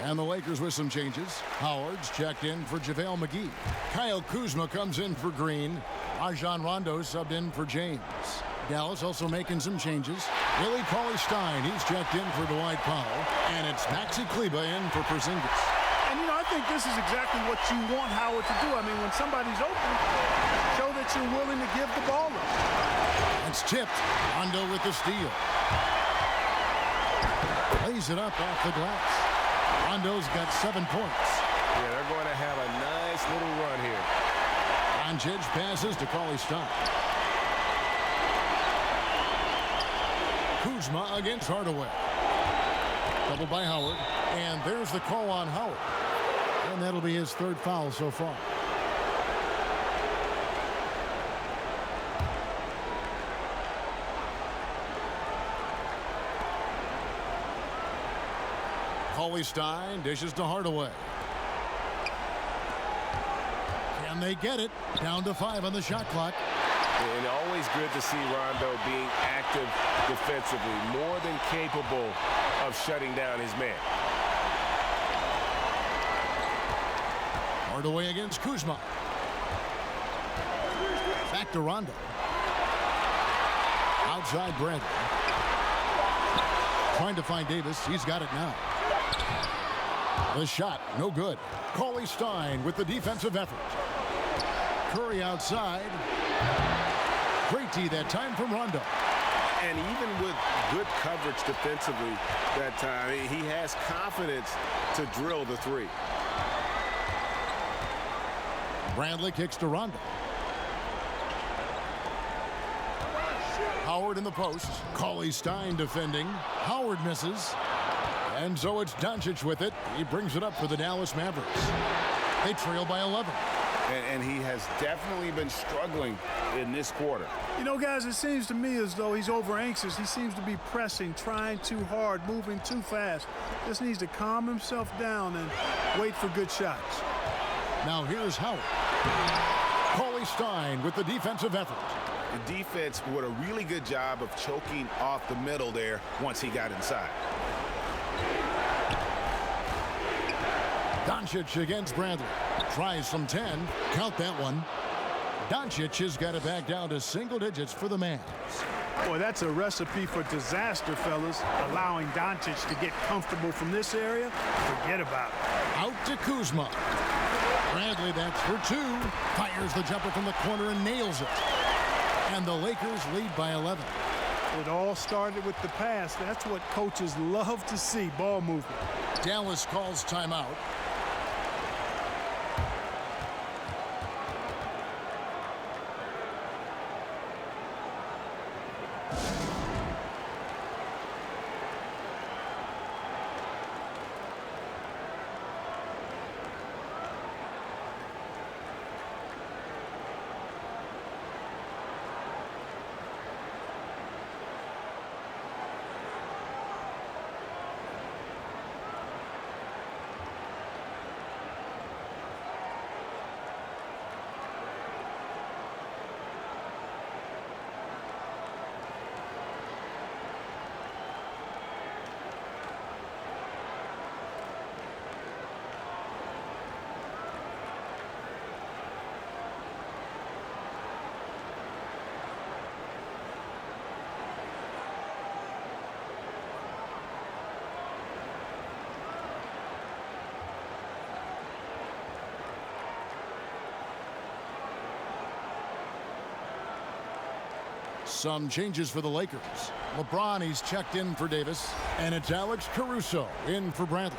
And the Lakers with some changes. Howard's checked in for JaVale McGee. Kyle Kuzma comes in for Green. Rajon Rondo subbed in for James. Dallas also making some changes. Willie Cauley-Stein, he's checked in for Dwight Powell. And it's Maxi Kleber in for Porzingis. And, you know, I think this is exactly what you want Howard to do. I mean, when somebody's open, show that you're willing to give the ball up. It's tipped. Rondo with the steal. Lays it up off the glass. Rondo's got 7 points. Yeah, they're going to have a nice little run here. Doncic passes to Cauley-Stein. Kuzma against Hardaway. Double by Howard. And there's the call on Howard. And that'll be his 3rd foul so far. Cauley-Stein dishes to Hardaway. Can they get it? Down to 5 on the shot clock. And always good to see Rondo being active defensively, more than capable of shutting down his man. Hardaway against Kuzma. Back to Rondo. Outside Bradley. Trying to find Davis. He's got it now. The shot, no good. Cauley-Stein with the defensive effort. Curry outside. Great D that time from Rondo. And even with good coverage defensively that time, he has confidence to drill the three. Bradley kicks to Rondo. Howard in the post. Cauley-Stein defending. Howard misses. And so it's Doncic with it. He brings it up for the Dallas Mavericks. They trail by 11. And he has definitely been struggling in this quarter. You know, guys, it seems to me as though he's over anxious. He seems to be pressing, trying too hard, moving too fast. Just needs to calm himself down and wait for good shots. Now here's Howard. Cauley Stein with the defensive effort. The defense did a really good job of choking off the middle there once he got inside. Doncic against Bradley. Tries from 10. Count that one. Doncic has got it back down to single digits for the Mavs. Boy, that's a recipe for disaster, fellas. Allowing Doncic to get comfortable from this area, forget about it. Out to Kuzma. Bradley, that's for 2. Fires the jumper from the corner and nails it. And the Lakers lead by 11. It all started with the pass. That's what coaches love to see, ball movement. Dallas calls timeout. Some changes for the Lakers. LeBron, he's checked in for Davis. And it's Alex Caruso in for Bradley.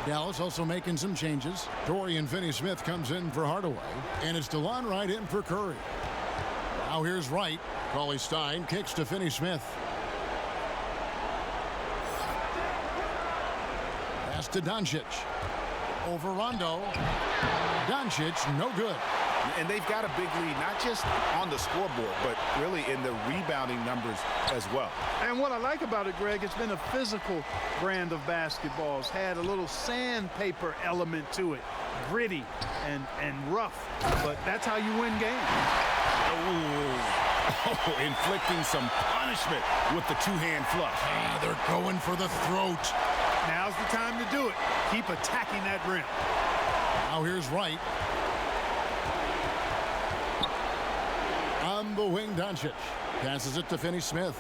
Dallas also making some changes. Dorian Finney-Smith comes in for Hardaway. And it's DeLon Wright in for Curry. Now here's Wright. Cauley Stein kicks to Finney-Smith. Pass to Doncic. Over Rondo. Doncic, no good. And they've got a big lead, not just on the scoreboard, but really in the rebounding numbers as well. And what I like about it, Greg, it's been a physical brand of basketball. It's had a little sandpaper element to it, gritty and rough, but that's how you win games. Oh, inflicting some punishment with the two-hand flush. They're going for the throat. Now's the time to do it. Keep attacking that rim. Now here's Wright. On the wing, Doncic passes it to Finney-Smith.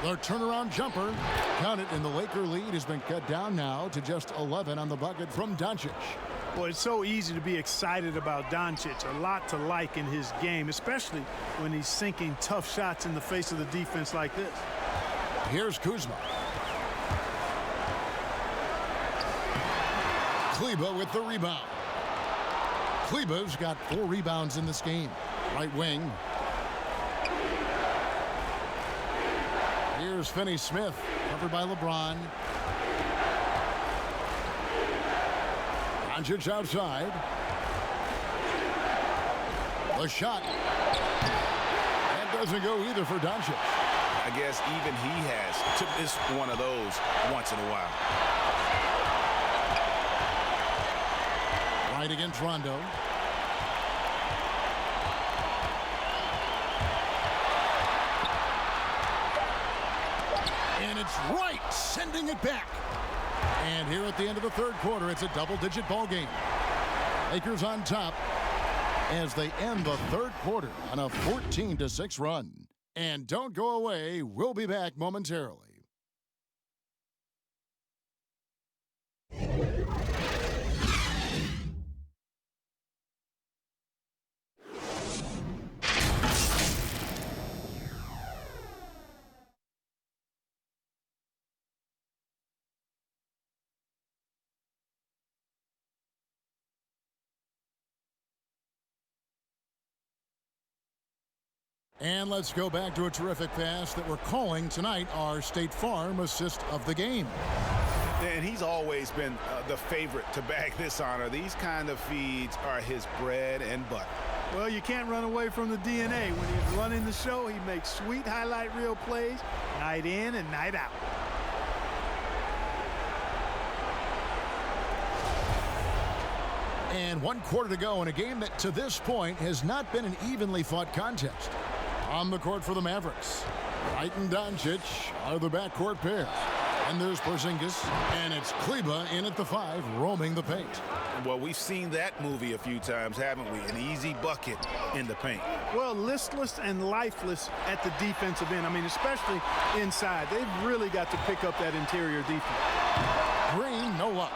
The turnaround jumper, count it, and the Laker lead has been cut down now to just 11 on the bucket from Doncic. Boy, it's so easy to be excited about Doncic. A lot to like in his game, especially when he's sinking tough shots in the face of the defense like this. Here's Kuzma. Kleber with the rebound. Kleber's got 4 rebounds in this game. Right wing. Here's Finney-Smith, covered by LeBron. Doncic outside. The shot. That doesn't go either for Doncic. I guess even he has to miss one of those once in a while. Right against Rondo. And it's Wright sending it back. And here at the end of the third quarter, it's a double-digit ball game. Lakers on top as they end the third quarter on a 14-6 run. And don't go away. We'll be back momentarily. And let's go back to a terrific pass that we're calling tonight our State Farm assist of the game. And he's always been the favorite to bag this honor. These kind of feeds are his bread and butter. Well, you can't run away from the DNA. When he's running the show, he makes sweet highlight reel plays night in and night out. And 1 quarter to go in a game that to this point has not been an evenly fought contest. On the court for the Mavericks, Wright and Doncic are the backcourt pair. And there's Porzingis, and it's Kleba in at the 5, roaming the paint. Well, we've seen that movie a few times, haven't we? An easy bucket in the paint. Well, listless and lifeless at the defensive end. I mean, especially inside. They've really got to pick up that interior defense. Green, no luck.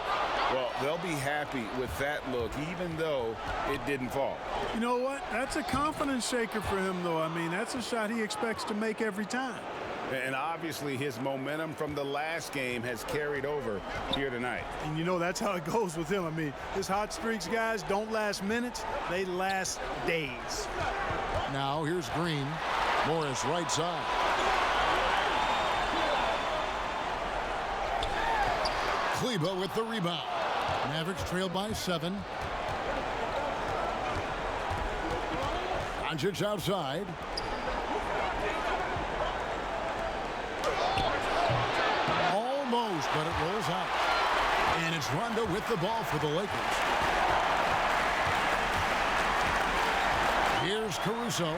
Well, they'll be happy with that look, even though it didn't fall. You know what? That's a confidence shaker for him, though. I mean, that's a shot he expects to make every time. And obviously his momentum from the last game has carried over here tonight. And you know that's how it goes with him. I mean, his hot streaks, guys, don't last minutes. They last days. Now here's Green. Morris right side. Kleba with the rebound. Mavericks trailed by 7. Doncic outside. Almost, but it rolls out. And it's Rondo with the ball for the Lakers. Here's Caruso.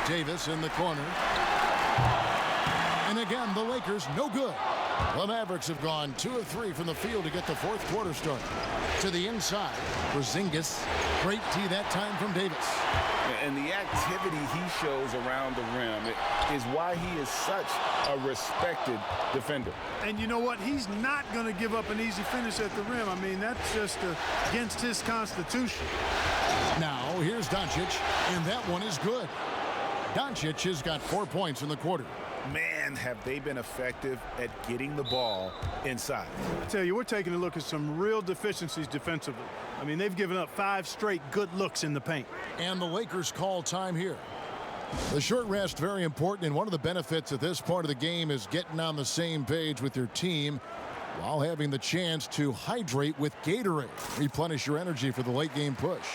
Davis in the corner. And again, the Lakers no good. The Mavericks have gone 2 of 3 from the field to get the 4th quarter started. To the inside, Porzingis. Great tee that time from Davis. And the activity he shows around the rim is why he is such a respected defender. And you know what? He's not going to give up an easy finish at the rim. I mean, that's just against his constitution. Now, here's Doncic, and that one is good. Doncic has got 4 points in the quarter. Man, have they been effective at getting the ball inside. I tell you, we're taking a look at some real deficiencies defensively. I mean, they've given up 5 straight good looks in the paint. And the Lakers call time here. The short rest, very important, and one of the benefits at this part of the game is getting on the same page with your team while having the chance to hydrate with Gatorade. Replenish your energy for the late game push.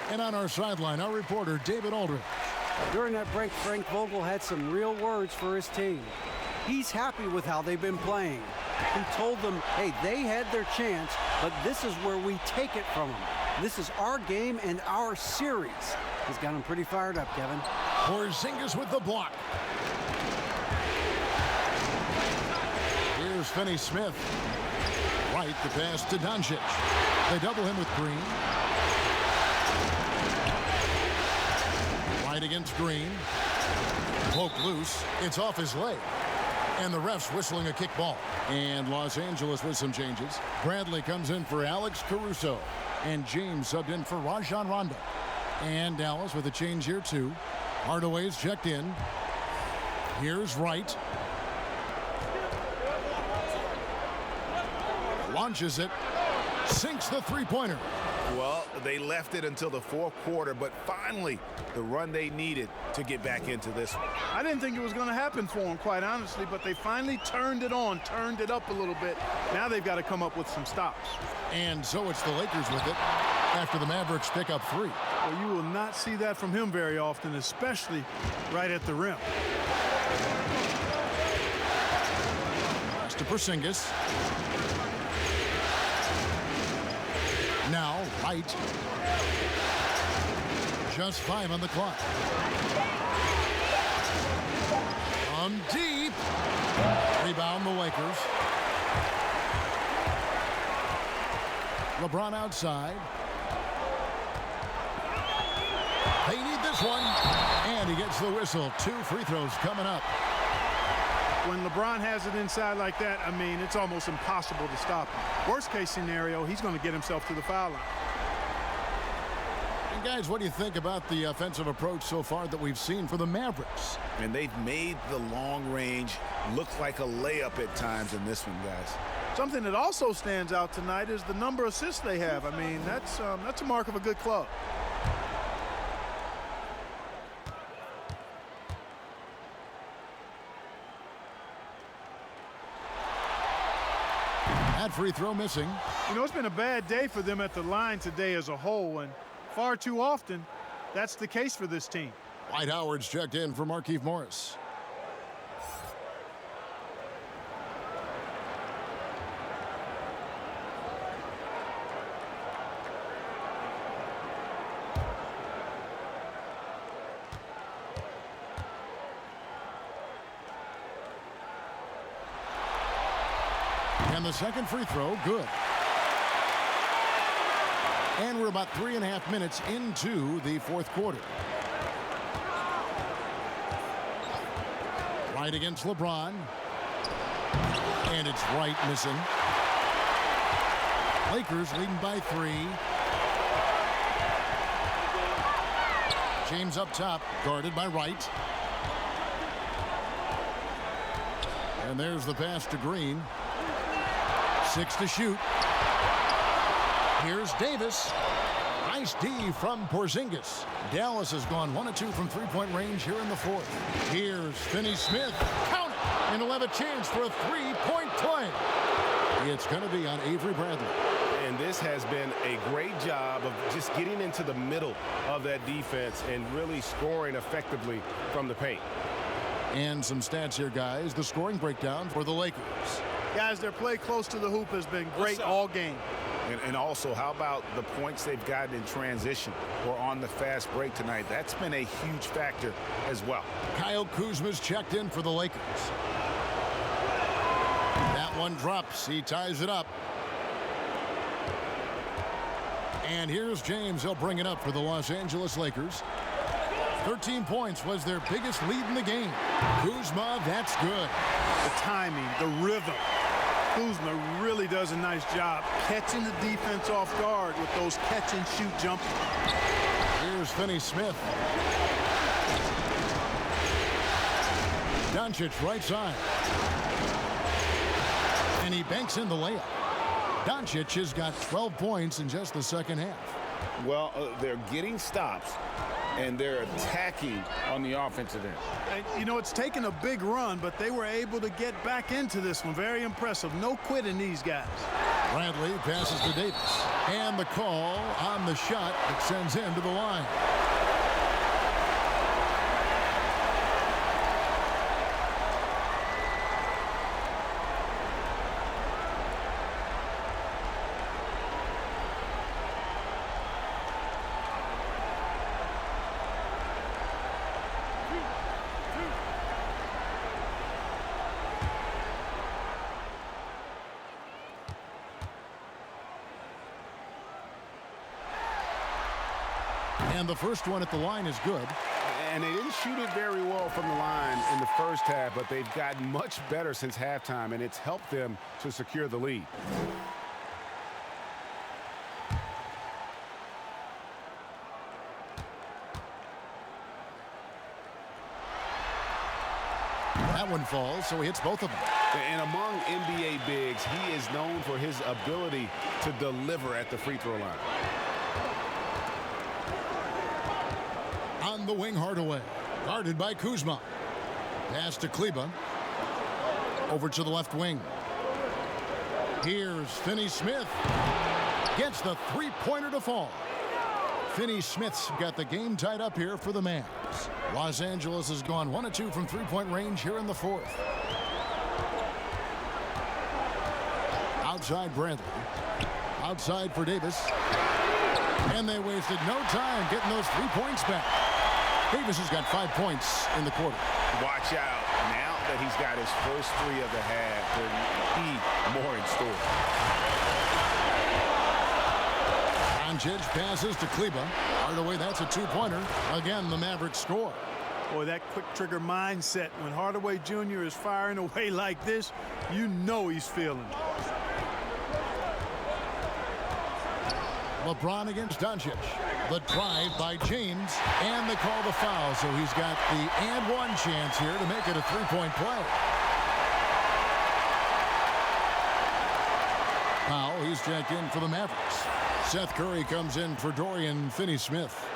And on our sideline, our reporter, David Aldridge. During that break, Frank Vogel had some real words for his team. He's happy with how they've been playing. He told them, hey, they had their chance, but this is where we take it from them. This is our game and our series. He's got him pretty fired up, Kevin. Porzingis with the block. Here's Finney-Smith. Right, the pass to Doncic. They double him with Green. Right against Green. Poke loose. It's off his leg. And the ref's whistling a kick ball. And Los Angeles with some changes. Bradley comes in for Alex Caruso. And James subbed in for Rajon Rondo. And Dallas with a change here too. Hardaway's checked in. Here's Wright. Launches it. Sinks the three-pointer. Well, they left it until the 4th quarter, but finally the run they needed to get back into this one. I didn't think it was going to happen for them, quite honestly, but they finally turned it on, turned it up a little bit. Now they've got to come up with some stops. And so it's the Lakers with it after the Mavericks pick up 3. Well, you will not see that from him very often, especially right at the rim. Pass to Porzingis. Now, Wright. Just 5 on the clock. From deep. Rebound the Lakers. LeBron outside. They need this one. And he gets the whistle. 2 free throws coming up. When LeBron has it inside like that, I mean, it's almost impossible to stop him. Worst case scenario, he's going to get himself to the foul line. And guys, what do you think about the offensive approach so far that we've seen for the Mavericks? And they've made the long range look like a layup at times in this one, guys. Something that also stands out tonight is the number of assists they have. I mean, that's a mark of a good club. That free throw missing. You know, it's been a bad day for them at the line today as a whole, and far too often, that's the case for this team. Dwight Howard's checked in for Markieff Morris. And the second free throw, good. And we're about 3.5 minutes into the fourth quarter. Right against LeBron. And it's right missing. Lakers leading by 3. James up top, guarded by Wright. And there's the pass to Green. 6 to shoot. Here's Davis. Nice D from Porzingis. Dallas has gone 1 of 2 from three-point range here in the fourth. Here's Finney-Smith. Count it! And he'll have a chance for a three-point play. It's going to be on Avery Bradley. And this has been a great job of just getting into the middle of that defense and really scoring effectively from the paint. And some stats here, guys. The scoring breakdown for the Lakers. Guys, their play close to the hoop has been great all game. And also, how about the points they've gotten in transition or on the fast break tonight? That's been a huge factor as well. Kyle Kuzma's checked in for the Lakers. That one drops. He ties it up. And here's James. He'll bring it up for the Los Angeles Lakers. 13 points was their biggest lead in the game. Kuzma, that's good. The timing, the rhythm. Kuzma really does a nice job catching the defense off guard with those catch-and-shoot jumpers. Here's Finney-Smith. Doncic right side. And he banks in the layup. Doncic has got 12 points in just the second half. Well, they're getting stops, and they're attacking on the offensive end. And, you know, it's taken a big run, but they were able to get back into this one. Very impressive. No quitting these guys. Bradley passes to Davis. And the call on the shot that sends him to the line. And the first one at the line is good. And they didn't shoot it very well from the line in the first half, but they've gotten much better since halftime, and it's helped them to secure the lead. That one falls, so he hits both of them. And among NBA bigs, he is known for his ability to deliver at the free throw line. On the wing, Hardaway. Guarded by Kuzma. Pass to Kleba. Over to the left wing. Here's Finney-Smith. Gets the three-pointer to fall. Finney-Smith's got the game tied up here for the Mavs. Los Angeles has gone 1 of 2 from three-point range here in the fourth. Outside Bradley. Outside for Davis. And they wasted no time getting those 3 points back. Davis has got 5 points in the quarter. Watch out. Now that he's got his first 3 of the half, there'll be more in store. Doncic passes to Kleba. Hardaway, that's a 2-pointer. Again, the Mavericks score. Boy, that quick trigger mindset, when Hardaway Jr. is firing away like this, you know he's feeling it. LeBron against Doncic. The drive by James, and they call the foul, so he's got the and one chance here to make it a three-point play. Powell, he's checked in for the Mavericks. Seth Curry comes in for Dorian Finney-Smith.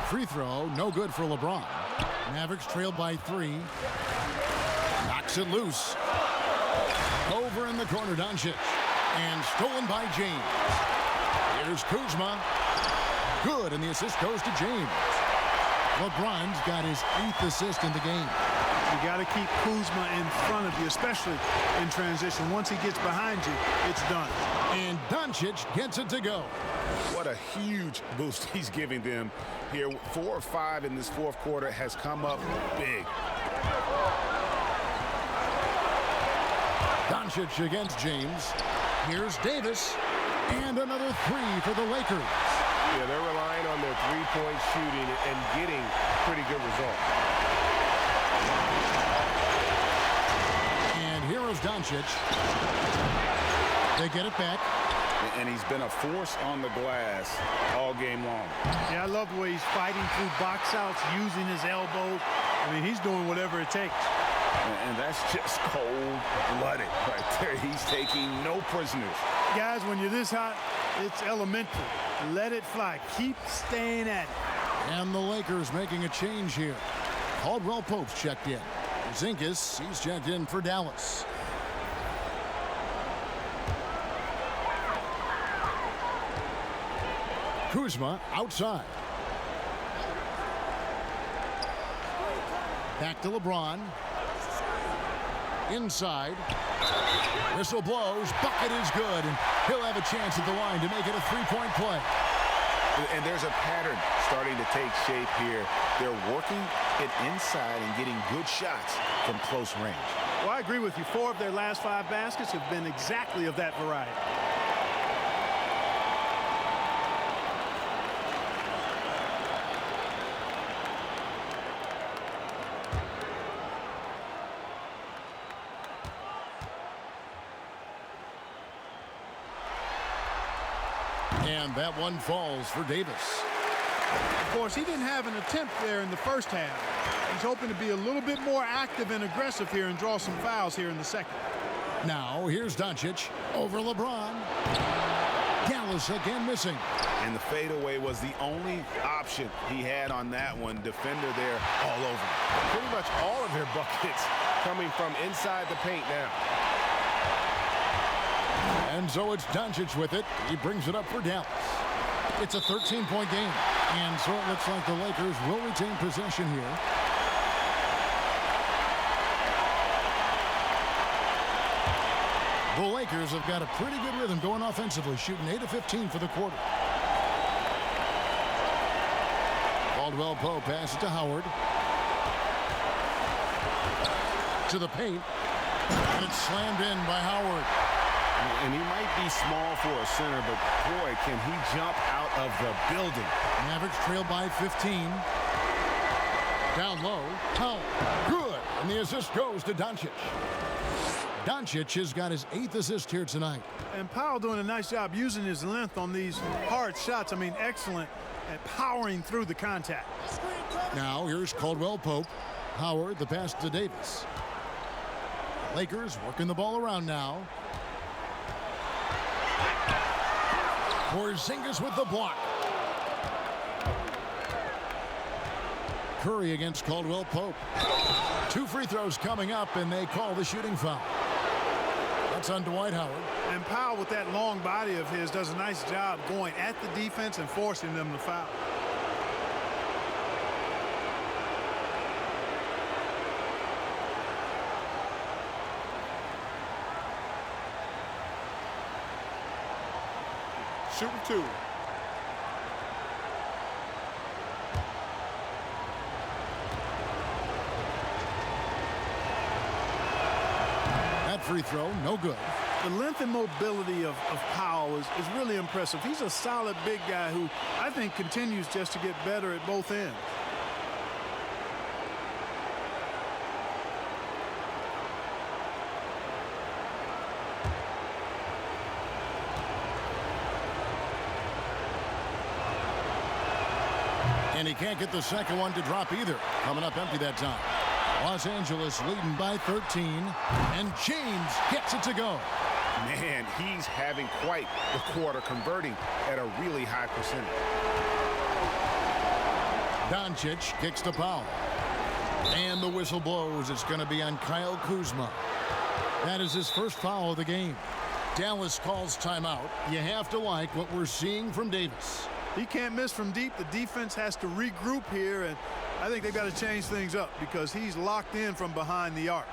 Free throw, no good for LeBron. Mavericks trailed by 3. Knocks it loose. Over in the corner, Doncic. And stolen by James. Here's Kuzma. Good, and the assist goes to James. LeBron's got his 8th assist in the game. You got to keep Kuzma in front of you, especially in transition. Once he gets behind you, it's done. And Doncic gets it to go. What a huge boost he's giving them here. 4 or 5 in this fourth quarter has come up big. Doncic against James. Here's Davis. And another 3 for the Lakers. Yeah, they're relying on their three-point shooting and getting pretty good results. And here is Doncic. They get it back. And he's been a force on the glass all game long. Yeah, I love the way he's fighting through box outs, using his elbows. I mean, he's doing whatever it takes. And that's just cold-blooded right there. He's taking no prisoners. Guys, when you're this hot, it's elementary. Let it fly. Keep staying at it. And the Lakers making a change here. Caldwell Pope's checked in. Zinkas, he's checked in for Dallas. Kuzma outside. Back to LeBron. Inside. Whistle blows. Bucket is good. And he'll have a chance at the line to make it a three-point play. And there's a pattern starting to take shape here. They're working it inside and getting good shots from close range. Well, I agree with you. 4 of their last 5 baskets have been exactly of that variety. And that one falls for Davis. Of course, he didn't have an attempt there in the first half. He's hoping to be a little bit more active and aggressive here and draw some fouls here in the second. Now, here's Doncic over LeBron. Dallas again missing. And the fadeaway was the only option he had on that one. Defender there all over. Pretty much all of their buckets coming from inside the paint now. And so it's Doncic with it. He brings it up for Dallas. It's a 13-point game. And so it looks like the Lakers will retain possession here. The Lakers have got a pretty good rhythm going offensively, shooting 8 of 15 for the quarter. Caldwell Pope passes to Howard. To the paint. And it's slammed in by Howard. And he might be small for a center, but boy, can he jump out of the building. Mavericks trail by 15. Down low. Powell. Good. And the assist goes to Doncic. Doncic has got his 8th assist here tonight. And Powell doing a nice job using his length on these hard shots. I mean, excellent at powering through the contact. Now here's Caldwell Pope. Howard, the pass to Davis. Lakers working the ball around now. Porzingis with the block. Curry against Caldwell Pope. 2 free throws coming up, and they call the shooting foul. That's on Dwight Howard. And Powell, with that long body of his, does a nice job going at the defense and forcing them to foul. Shooting 2. free throw, no good. The length and mobility of Powell is really impressive. He's a solid big guy who I think continues just to get better at both ends. And he can't get the second one to drop either. Coming up empty that time. Los Angeles leading by 13. And James gets it to go. Man, he's having quite the quarter, converting at a really high percentage. Doncic kicks to Powell. And the whistle blows. It's going to be on Kyle Kuzma. That is his first foul of the game. Dallas calls timeout. You have to like what we're seeing from Davis. He can't miss from deep. The defense has to regroup here, and I think they've got to change things up because he's locked in from behind the arc.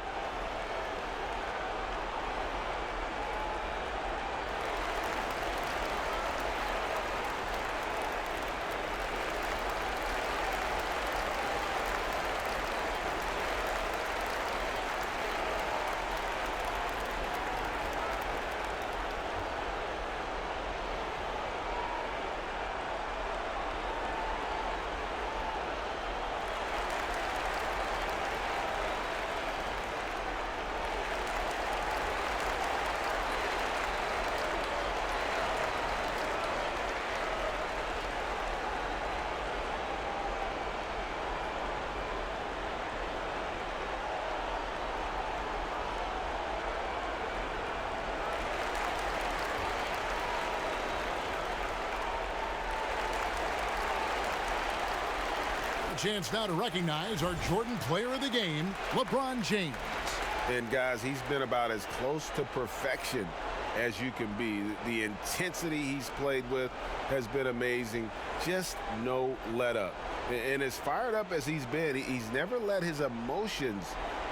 Chance now to recognize our Jordan Player of the Game, LeBron James. And guys, he's been about as close to perfection as you can be. The intensity he's played with has been amazing. Just no let up. And as fired up as he's been, he's never let his emotions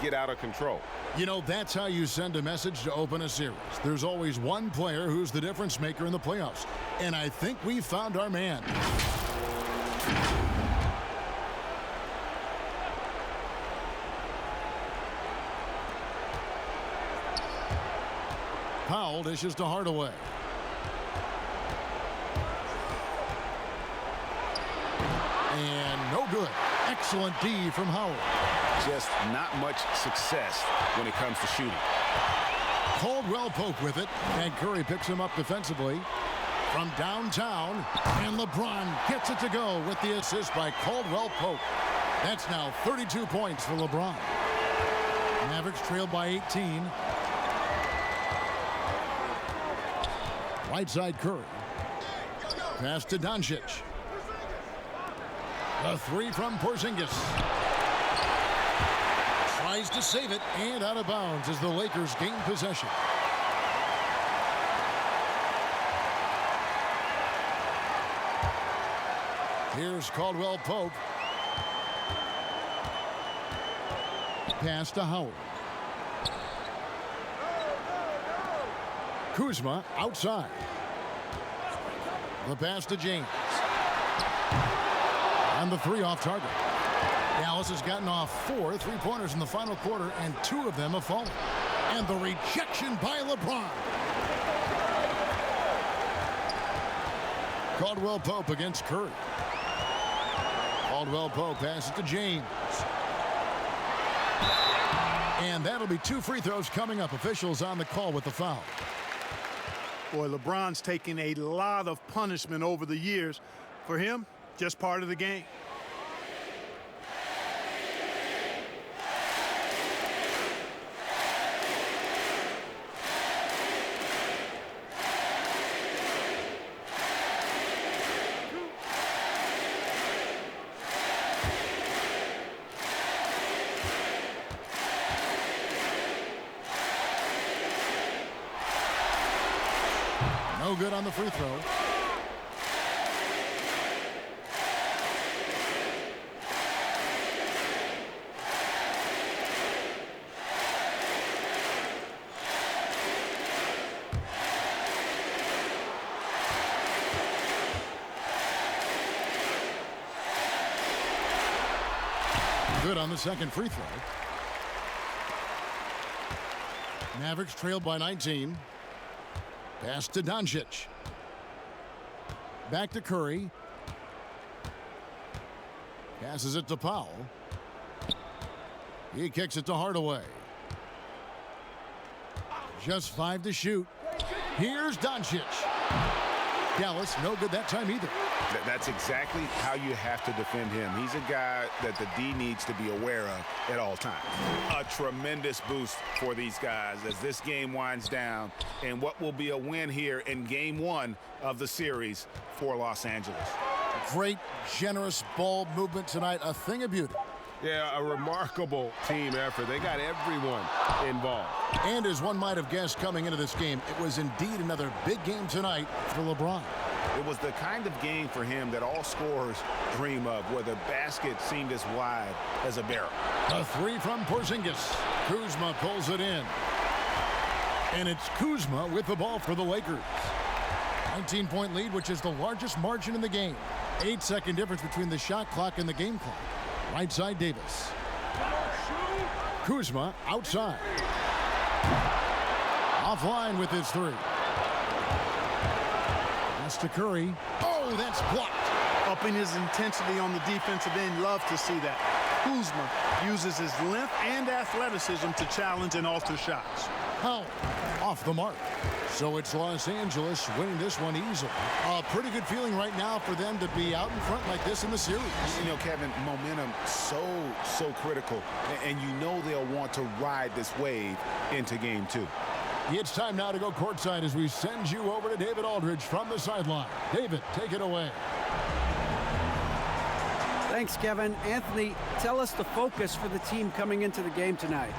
get out of control. You know, that's how you send a message to open a series. There's always one player who's the difference maker in the playoffs. And I think we found our man. Powell dishes to Hardaway. And no good. Excellent D from Howard. Just not much success when it comes to shooting. Caldwell Pope with it, and Curry picks him up defensively from downtown, and LeBron gets it to go with the assist by Caldwell Pope. That's now 32 points for LeBron. Mavericks trailed by 18. Right side Curry. Pass to Doncic. A three from Porzingis. Tries to save it and out of bounds as the Lakers gain possession. Here's Caldwell Pope. Pass to Howard. Kuzma outside. The pass to James. And the three off target. Dallas has gotten off 4 3-pointers in the final quarter, and 2 of them have fallen. And the rejection by LeBron. Caldwell Pope against Curry. Caldwell Pope passes to James. And that'll be 2 free throws coming up. Officials on the call with the foul. Boy, LeBron's taken a lot of punishment over the years. For him, just part of the game. No good on the free throw. Good on the second free throw. Mavericks trailed by 19. Pass to Doncic. Back to Curry. Passes it to Powell. He kicks it to Hardaway. Just 5 to shoot. Here's Doncic. Dallas, no good that time either. That's exactly how you have to defend him. He's a guy that the D needs to be aware of at all times. A tremendous boost for these guys as this game winds down and what will be a win here in game 1 of the series for Los Angeles. Great, generous ball movement tonight. A thing of beauty. Yeah, a remarkable team effort. They got everyone involved. And as one might have guessed coming into this game, it was indeed another big game tonight for LeBron. It was the kind of game for him that all scorers dream of, where the basket seemed as wide as a barrel. A 3 from Porzingis. Kuzma pulls it in. And it's Kuzma with the ball for the Lakers. 19-point lead, which is the largest margin in the game. 8-second difference between the shot clock and the game clock. Right side, Davis. Kuzma outside. Offline with his 3. Pass to Curry. Oh, that's blocked. Upping his intensity on the defensive end. Love to see that. Kuzma uses his length and athleticism to challenge and alter shots. Powell off the mark. So it's Los Angeles winning this one easily. A pretty good feeling right now for them to be out in front like this in the series. You know, Kevin, momentum so critical. And you know they'll want to ride this wave into game 2. It's time now to go courtside as we send you over to David Aldridge from the sideline. David, take it away. Thanks, Kevin. Anthony, tell us the focus for the team coming into the game tonight.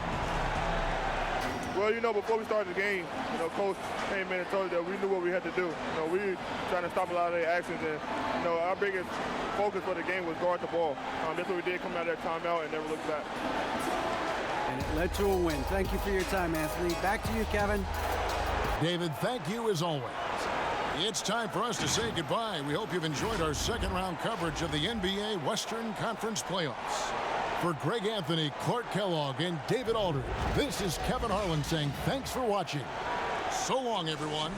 Well, you know, before we started the game, you know, Coach came in and told us that we knew what we had to do. You know, we were trying to stop a lot of their actions, and, you know, our biggest focus for the game was guard the ball. That's what we did, coming out of that timeout and never looked back. And it led to a win. Thank you for your time, Anthony. Back to you, Kevin. David, thank you as always. It's time for us to say goodbye. We hope you've enjoyed our second round coverage of the NBA Western Conference Playoffs. For Greg Anthony, Clark Kellogg, and David Aldridge, this is Kevin Harlan saying thanks for watching. So long, everyone.